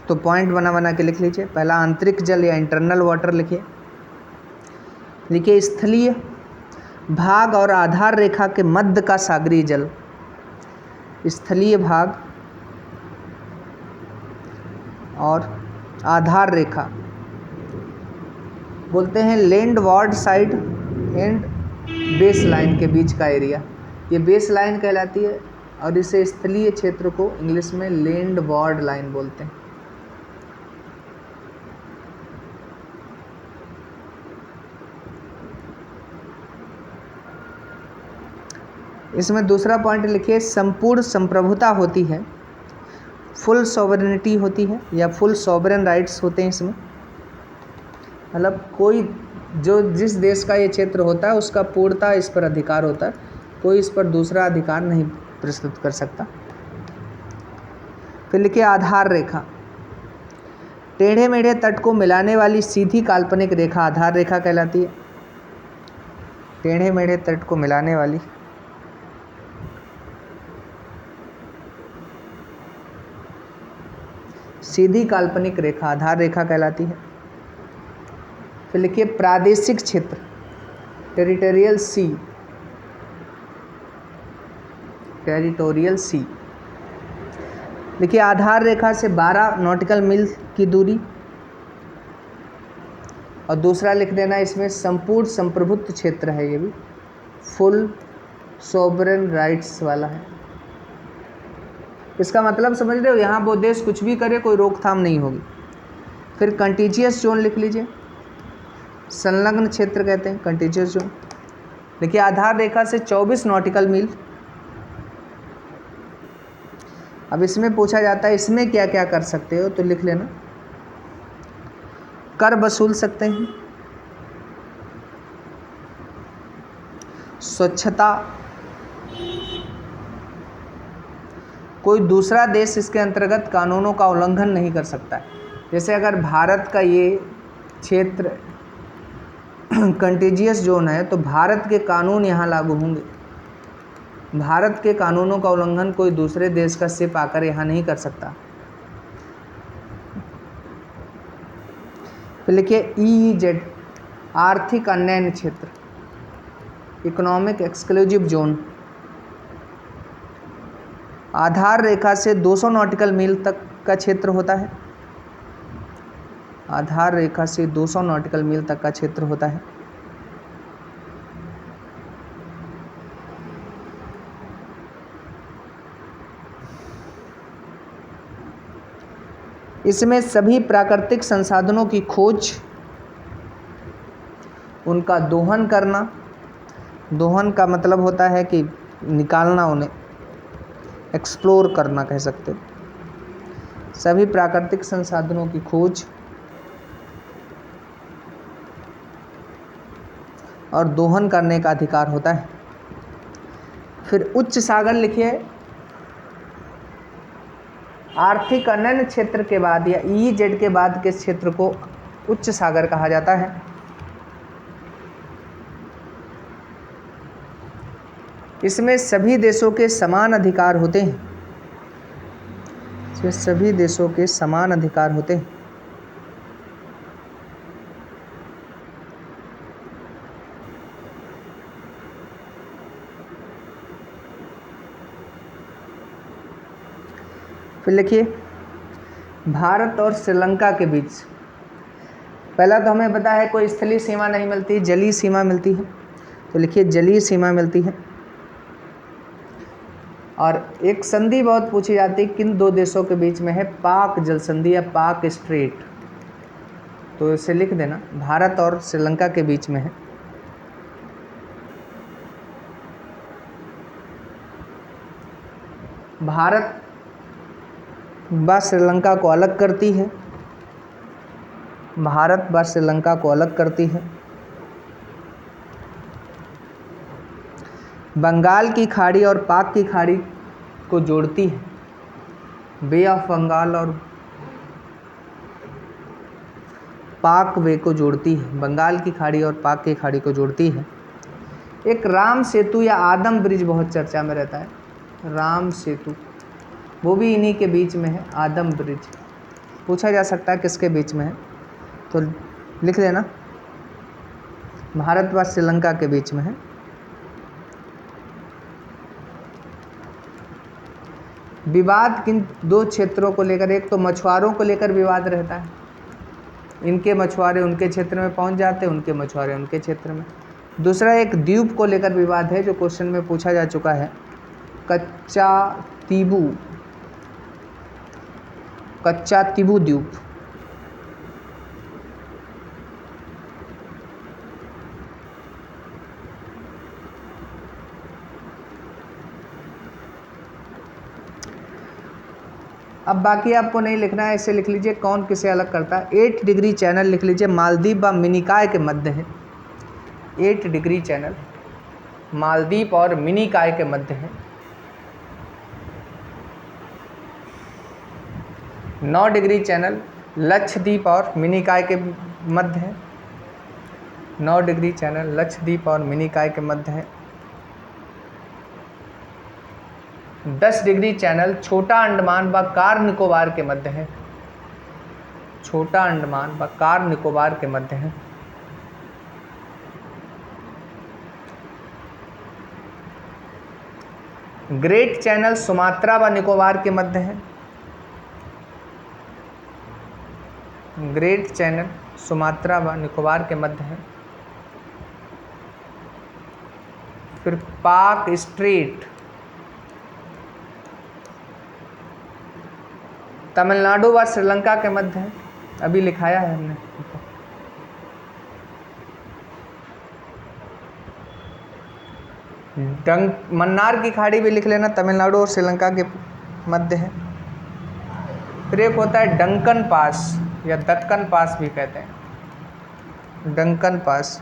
A: तो पॉइंट बना बना के लिख लीजिए। पहला आंतरिक जल या इंटरनल वाटर लिखिए। लिखिए स्थलीय भाग और आधार रेखा के मध्य का सागरीय जल। स्थलीय भाग और आधार रेखा बोलते हैं land ward side and base line के बीच का एरिया, ये बेस लाइन कहलाती है। और इसे स्थलीय क्षेत्र को इंग्लिश में लैंड वार्ड लाइन बोलते हैं। इसमें दूसरा पॉइंट लिखिए, संपूर्ण संप्रभुता होती है, फुल सॉवरेनिटी होती है या फुल सॉवरेन राइट्स होते हैं इसमें। मतलब कोई जो जिस देश का ये क्षेत्र होता है उसका पूर्णतः इस पर अधिकार होता है, कोई इस पर दूसरा अधिकार नहीं प्रस्तुत कर सकता। फिर लिखिए आधार रेखा, टेढ़े मेढ़े तट को मिलाने वाली सीधी काल्पनिक रेखा आधार रेखा कहलाती है। टेढ़े मेढ़े तट को मिलाने वाली सीधी काल्पनिक रेखा आधार रेखा कहलाती है। फिर लिखिए प्रादेशिक क्षेत्र, टेरिटोरियल सी, टेरिटोरियल सी। देखिए आधार रेखा से 12 नॉटिकल मील की दूरी। और दूसरा लिख देना इसमें संपूर्ण संप्रभुत्व क्षेत्र है, ये भी फुल सोवरेन राइट्स वाला है। इसका मतलब समझ रहे हो, यहाँ वो देश कुछ भी करे कोई रोकथाम नहीं होगी। फिर कंटिजियस जोन लिख लीजिए, संलग्न क्षेत्र कहते हैं कंटिजियस जोन। देखिए आधार रेखा से 24 नॉटिकल मील। अब इसमें पूछा जाता है इसमें क्या क्या कर सकते हो, तो लिख लेना। कर वसूल सकते हैं, स्वच्छता, कोई दूसरा देश इसके अंतर्गत कानूनों का उल्लंघन नहीं कर सकता है। जैसे अगर भारत का ये क्षेत्र कंटिजियस जोन है तो भारत के कानून यहाँ लागू होंगे। भारत के कानूनों का उल्लंघन कोई दूसरे देश का शिप आकर यहाँ नहीं कर सकता। फिर लिखिए EEZ, आर्थिक अन्यन क्षेत्र, इकोनॉमिक एक्सक्लूसिव जोन। आधार रेखा से 200 नॉटिकल मील तक का क्षेत्र होता है। आधार रेखा से 200 नॉटिकल मील तक का क्षेत्र होता है। इसमें सभी प्राकृतिक संसाधनों की खोज, उनका दोहन करना, दोहन का मतलब होता है कि निकालना, उन्हें एक्सप्लोर करना कह सकते हो। सभी प्राकृतिक संसाधनों की खोज और दोहन करने का अधिकार होता है। फिर उच्च सागर लिखिए, आर्थिक अन्य क्षेत्र के बाद या EEZ के बाद के क्षेत्र को उच्च सागर कहा जाता है। इसमें सभी देशों के समान अधिकार होते हैं। इसमें सभी देशों के समान अधिकार होते हैं। फिर लिखिए भारत और श्रीलंका के बीच, पहला तो हमें पता है कोई स्थलीय सीमा नहीं मिलती, जलीय सीमा मिलती है। तो लिखिए जलीय सीमा मिलती है। और एक संधि बहुत पूछी जाती है, किन दो देशों के बीच में है? पाक जल संधि या पाक स्ट्रेट। तो इसे लिख देना, भारत और श्रीलंका के बीच में है। भारत व श्रीलंका को अलग करती है, भारत व श्रीलंका को अलग करती है। बंगाल की खाड़ी और पाक की खाड़ी को जोड़ती है, बे ऑफ बंगाल और पाक वे को जोड़ती है, बंगाल की खाड़ी और पाक की खाड़ी को जोड़ती है। एक राम सेतु या आदम ब्रिज बहुत चर्चा में रहता है, राम सेतु, वो भी इन्हीं के बीच में है, आदम ब्रिज। पूछा जा सकता है किसके बीच में है, तो लिख देना भारत व श्रीलंका के बीच में है। विवाद किन दो क्षेत्रों को लेकर? एक तो मछुआरों को लेकर विवाद रहता है, इनके मछुआरे उनके क्षेत्र में पहुंच जाते हैं, उनके मछुआरे उनके क्षेत्र में। दूसरा एक द्वीप को लेकर विवाद है, जो क्वेश्चन में पूछा जा चुका है, कच्चा तीबू द्वीप। अब बाकी आपको नहीं लिखना है, इसे लिख लीजिए कौन किसे अलग करता है। 8 डिग्री चैनल लिख लीजिए, मालदीव व मिनिकॉय के मध्य है। 8 डिग्री चैनल मालदीव और मिनिकॉय के मध्य है। 9 डिग्री चैनल लक्षद्वीप और मिनिकॉय के मध्य है। 9 डिग्री चैनल लक्षद्वीप और मिनिकॉय के मध्य है। 10 डिग्री चैनल छोटा अंडमान व कार निकोबार के मध्य है, छोटा अंडमान व कार निकोबार के मध्य है। ग्रेट चैनल सुमात्रा व निकोबार के मध्य है, ग्रेट चैनल सुमात्रा व निकोबार के मध्य है। फिर पाक स्ट्रेट तमिलनाडु व श्रीलंका के मध्य है, अभी लिखाया है हमने। मन्नार की खाड़ी भी लिख लेना, तमिलनाडु और श्रीलंका के मध्य है। फिर एक होता है डंकन पास या दक्कन पास भी कहते हैं, डंकन पास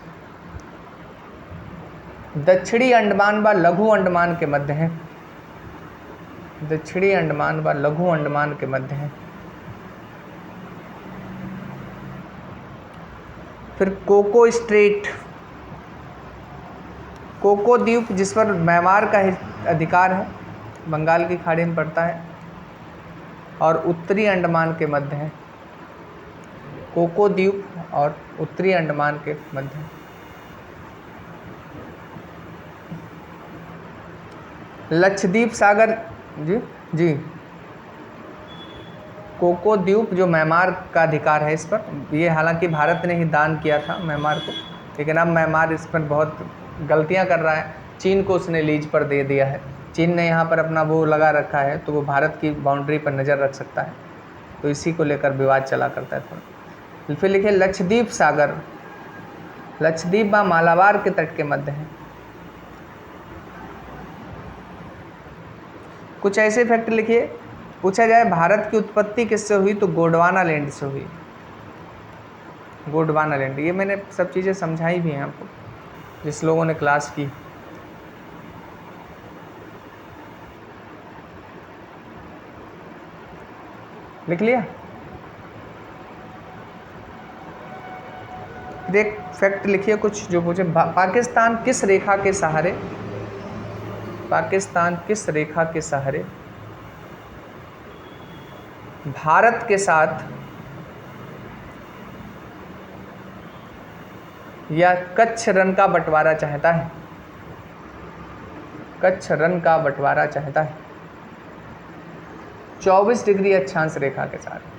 A: दक्षिणी अंडमान व लघु अंडमान के मध्य है, दक्षिणी अंडमान व लघु अंडमान के मध्य है। फिर कोको स्ट्रेट, कोको द्वीप जिस पर म्यांमार का अधिकार है, बंगाल की खाड़ी में पड़ता है और उत्तरी अंडमान के मध्य है। कोको द्वीप और उत्तरी अंडमान के मध्य है। लक्षद्वीप सागर जी कोको द्वीप जो म्यांमार का अधिकार है इस पर, ये हालांकि भारत ने ही दान किया था म्यांमार को, लेकिन अब म्यांमार इस पर बहुत गलतियां कर रहा है। चीन को उसने लीज पर दे दिया है, चीन ने यहाँ पर अपना वो लगा रखा है, तो वो भारत की बाउंड्री पर नज़र रख सकता है, तो इसी को लेकर विवाद चला करता है थोड़ा। फिर लिखे लक्षद्वीप सागर, लक्षद्वीप व मालाबार के तट के मध्य है। कुछ ऐसे फैक्ट लिखिए, पूछा जाए भारत की उत्पत्ति किससे हुई, तो गोंडवाना लैंड से हुई, गोंडवाना लैंड। ये मैंने सब चीज़ें समझाई भी हैं आपको, जिस लोगों ने क्लास की। लिख लिया। एक फैक्ट लिखिए कुछ जो पूछे, पाकिस्तान किस रेखा के सहारे, पाकिस्तान किस रेखा के सहारे भारत के साथ या कच्छ रन का बंटवारा चाहता है, कच्छ रन का बंटवारा चाहता है 24 डिग्री अक्षांश रेखा के साथ।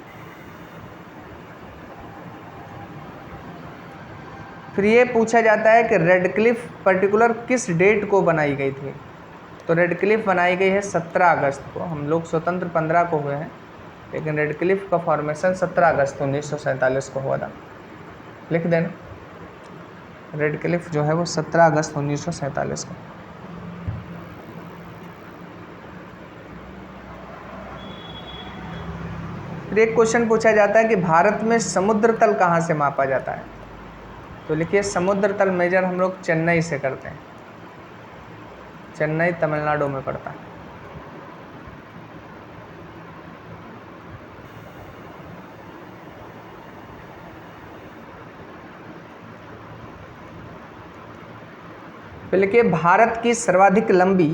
A: फिर ये पूछा जाता है कि रेडक्लिफ पर्टिकुलर किस डेट को बनाई गई थी। तो रेडक्लिफ बनाई गई है 17 अगस्त को। हम लोग स्वतंत्र 15 को हुए हैं, लेकिन रेडक्लिफ का फॉर्मेशन 17 अगस्त 1947 को हुआ था। लिख देना, रेडक्लिफ जो है वो 17 अगस्त 1947 को। फिर एक क्वेश्चन पूछा जाता है कि भारत में समुद्र तल कहाँ से मापा जाता है। तो लिखिए, समुद्र तल मेजर हम लोग चेन्नई से करते हैं। चेन्नई तमिलनाडु में पड़ता है। तो लिखिए, भारत की सर्वाधिक लंबी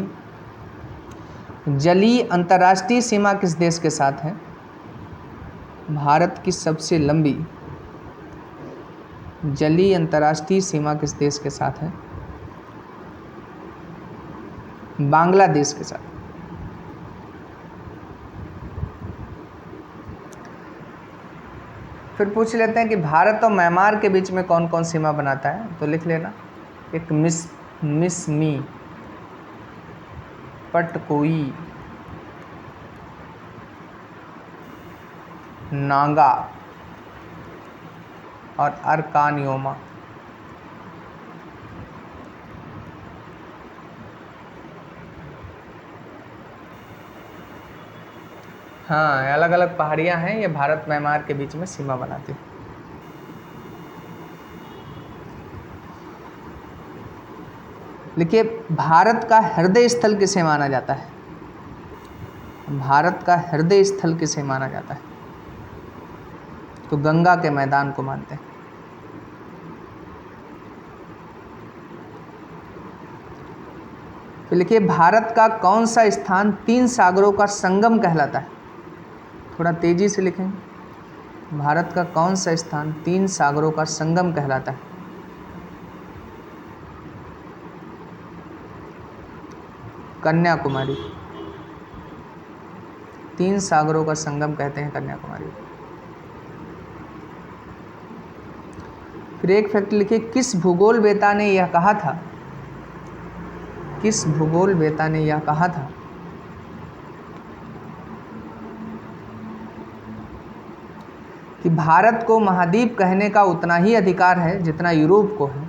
A: जलीय अंतर्राष्ट्रीय सीमा किस देश के साथ है। भारत की सबसे लंबी जलीय अंतर्राष्ट्रीय सीमा किस देश के साथ है। बांग्लादेश के साथ। फिर पूछ लेते हैं कि भारत और म्यांमार के बीच में कौन कौन सीमा बनाता है। तो लिख लेना, एक मिसमी, पटकोई, नागा और अरकानियोमा। हाँ, अलग अलग पहाड़ियाँ हैं, ये भारत म्यांमार के बीच में सीमा बनाती हैं। लिखिए, भारत का हृदय स्थल किसे माना जाता है। भारत का हृदय स्थल किसे माना जाता है। तो गंगा के मैदान को मानते हैं। तो लिखिए, भारत का कौन सा स्थान 3 सागरों का संगम कहलाता है। थोड़ा तेजी से लिखेंगे। भारत का कौन सा स्थान 3 सागरों का संगम कहलाता है। कन्याकुमारी। 3 सागरों का संगम कहते हैं कन्याकुमारी। फिर एक फैक्ट लिखिए, किस भूगोलवेता ने यह कहा था। किस भूगोलवेता ने यह कहा था कि भारत को महाद्वीप कहने का उतना ही अधिकार है जितना यूरोप को है।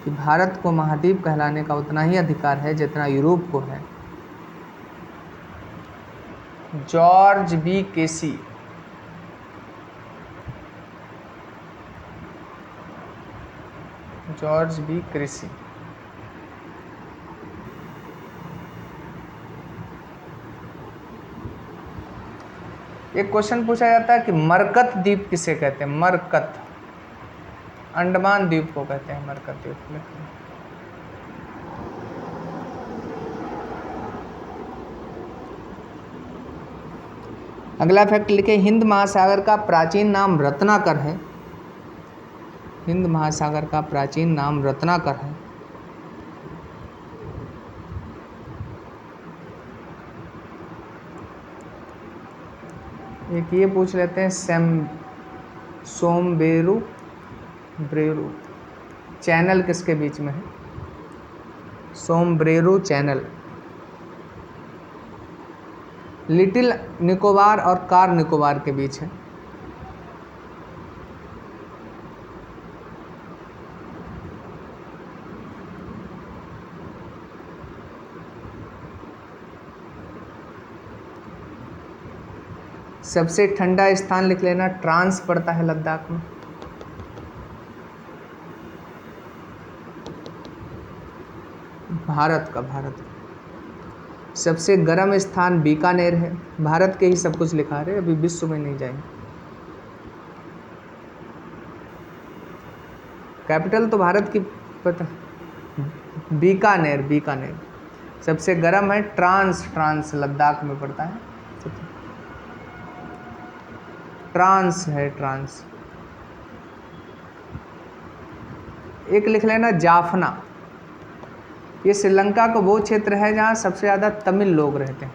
A: कि भारत को महाद्वीप कहलाने का उतना ही अधिकार है जितना यूरोप को है। जॉर्ज बी केसी। George B Cressey. एक क्वेश्चन पूछा जाता है कि मरकत द्वीप किसे कहते हैं। मरकत, अंडमान द्वीप को कहते हैं मरकत द्वीप। अगला फैक्ट लिखे, हिंद महासागर का प्राचीन नाम रत्नाकर है। हिंद महासागर का प्राचीन नाम रत्नाकर है। एक ये पूछ लेते हैं, सोमबेरु ब्रेरू चैनल किसके बीच में है। सोमब्रेरू चैनल लिटिल निकोबार और कार निकोबार के बीच है। सबसे ठंडा स्थान लिख लेना, ट्रांस पड़ता है लद्दाख में। भारत का सबसे गर्म स्थान बीकानेर है। भारत के ही सब कुछ लिखा रहे, अभी विश्व में नहीं जाएंगे। कैपिटल तो भारत की पता, बीकानेर। सबसे गर्म है ट्रांस लद्दाख में पड़ता है। ट्रांस। एक लिख लेना, जाफना। ये श्रीलंका का वो क्षेत्र है जहाँ सबसे ज़्यादा तमिल लोग रहते हैं।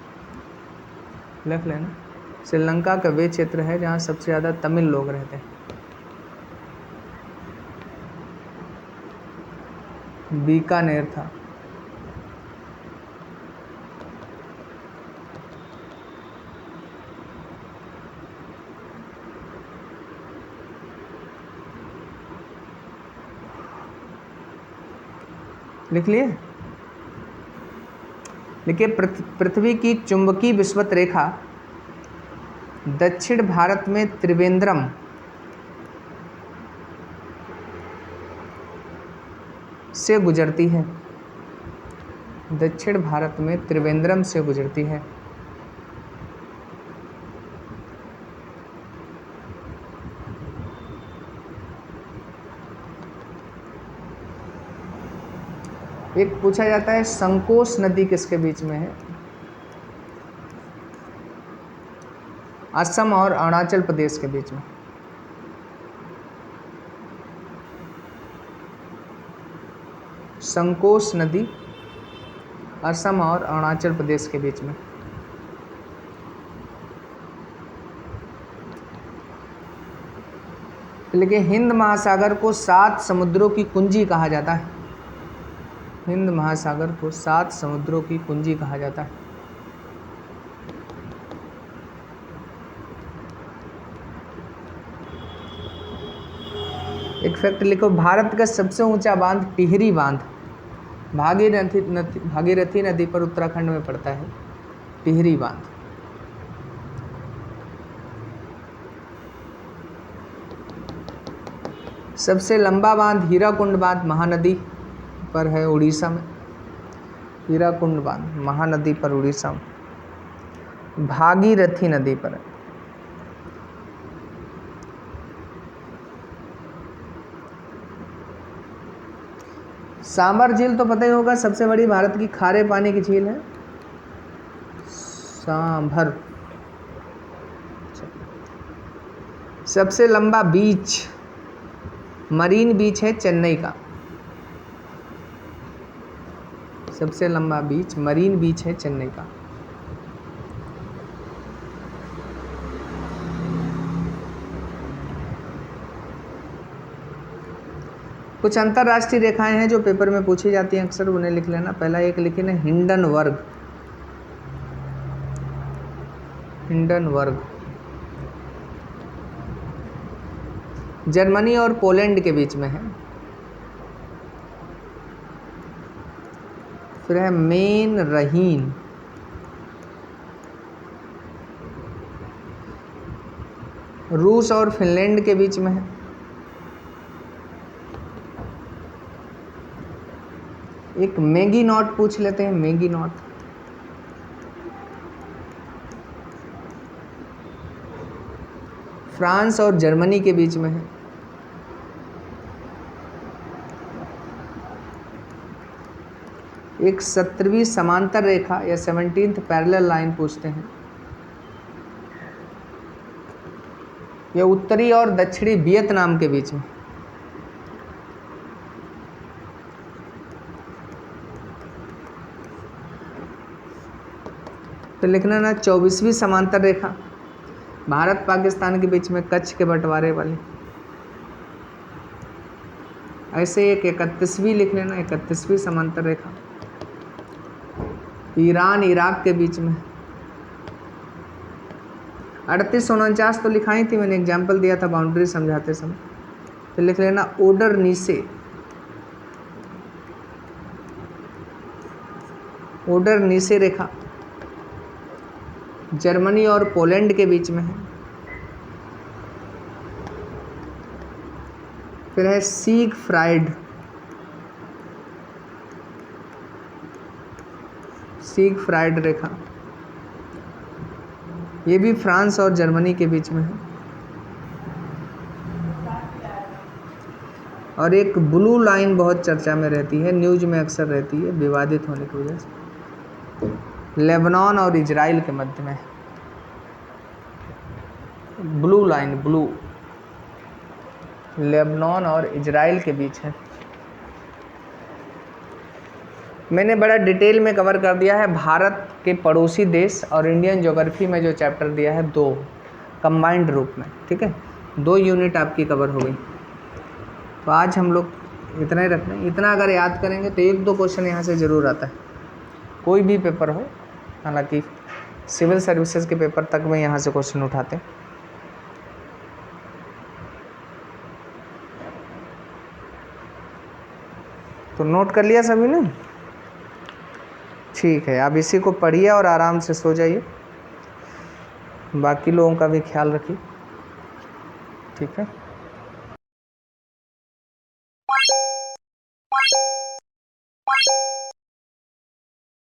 A: लिख लेना, श्रीलंका का वे क्षेत्र है जहाँ सबसे ज़्यादा तमिल लोग रहते हैं। बीकानेर था। लिख लिए? देखिए, पृथ्वी की चुंबकीय विषुवत रेखा दक्षिण भारत में त्रिवेंद्रम से गुजरती है। दक्षिण भारत में त्रिवेंद्रम से गुजरती है। एक पूछा जाता है संकोश नदी किसके बीच में है? असम और अरुणाचल प्रदेश के बीच में। संकोश नदी असम और अरुणाचल प्रदेश के बीच में। लेकिन हिंद महासागर को 7 समुद्रों की कुंजी कहा जाता है। हिंद महासागर को 7 समुद्रों की कुंजी कहा जाता है। एक फैक्ट लिखो, भारत का सबसे ऊंचा बांध टिहरी बांध भागीरथी नदी पर उत्तराखंड में पड़ता है। टिहरी बांध। सबसे लंबा बांध हीराकुंड बांध महानदी पर है, उड़ीसा में। हीराकुंड बांध महानदी पर, उड़ीसा में। भागीरथी नदी पर है। सांभर झील तो पता ही होगा, सबसे बड़ी भारत की खारे पानी की झील है सांभर। सबसे लंबा बीच मरीन बीच है चेन्नई का। सबसे लंबा बीच मरीन बीच है चेन्नई का। कुछ अंतरराष्ट्रीय रेखाएं हैं जो पेपर में पूछी जाती हैं अक्सर, उन्हें लिख लेना। पहला एक लिखे ना, हिंडनबर्ग। हिंडनबर्ग जर्मनी और पोलैंड के बीच में है। फिर है मेन रहीन। रूस और फिनलैंड के बीच में है। एक मैगी नॉट पूछ लेते हैं, मैगी नॉट। फ्रांस और जर्मनी के बीच में है। एक 17वीं समांतर रेखा या 17th पैरेलल लाइन पूछते हैं। यह उत्तरी और दक्षिणी वियतनाम के बीच में। तो लिखना ना, 24वीं समांतर रेखा भारत पाकिस्तान के बीच में, कच्छ के बंटवारे वाली। ऐसे एक 31वीं लिख लेना, 31वीं समांतर रेखा ईरान इराक के बीच में। 3849 तो लिखाई थी मैंने, एग्जाम्पल दिया था बाउंड्री समझाते समय। तो लिख लेना ओडर नीसे। ओडर नीसे रेखा जर्मनी और पोलैंड के बीच में है। फिर है सीगफ्राइड। सीगफ्राइड रेखा, ये भी फ्रांस और जर्मनी के बीच में है। और एक ब्लू लाइन बहुत चर्चा में रहती है, न्यूज में अक्सर रहती है विवादित होने की वजह से, लेबनान और इजराइल के मध्य में। ब्लू लाइन, ब्लू, लेबनान और इजराइल के बीच है। मैंने बड़ा डिटेल में कवर कर दिया है भारत के पड़ोसी देश और इंडियन ज्योग्राफी में जो चैप्टर दिया है, 2 कंबाइंड रूप में। ठीक है, 2 यूनिट आपकी कवर हो गई। तो आज हम लोग इतना ही रखना है। इतना अगर याद करेंगे तो 1-2 क्वेश्चन यहाँ से ज़रूर आता है, कोई भी पेपर हो। हालांकि सिविल सर्विसेज के पेपर तक में यहाँ से क्वेश्चन उठाते हैं। तो नोट कर लिया सभी ने? ठीक है, आप इसी को पढ़िए और आराम से सो जाइए। बाकी लोगों का भी ख्याल रखिए, ठीक है।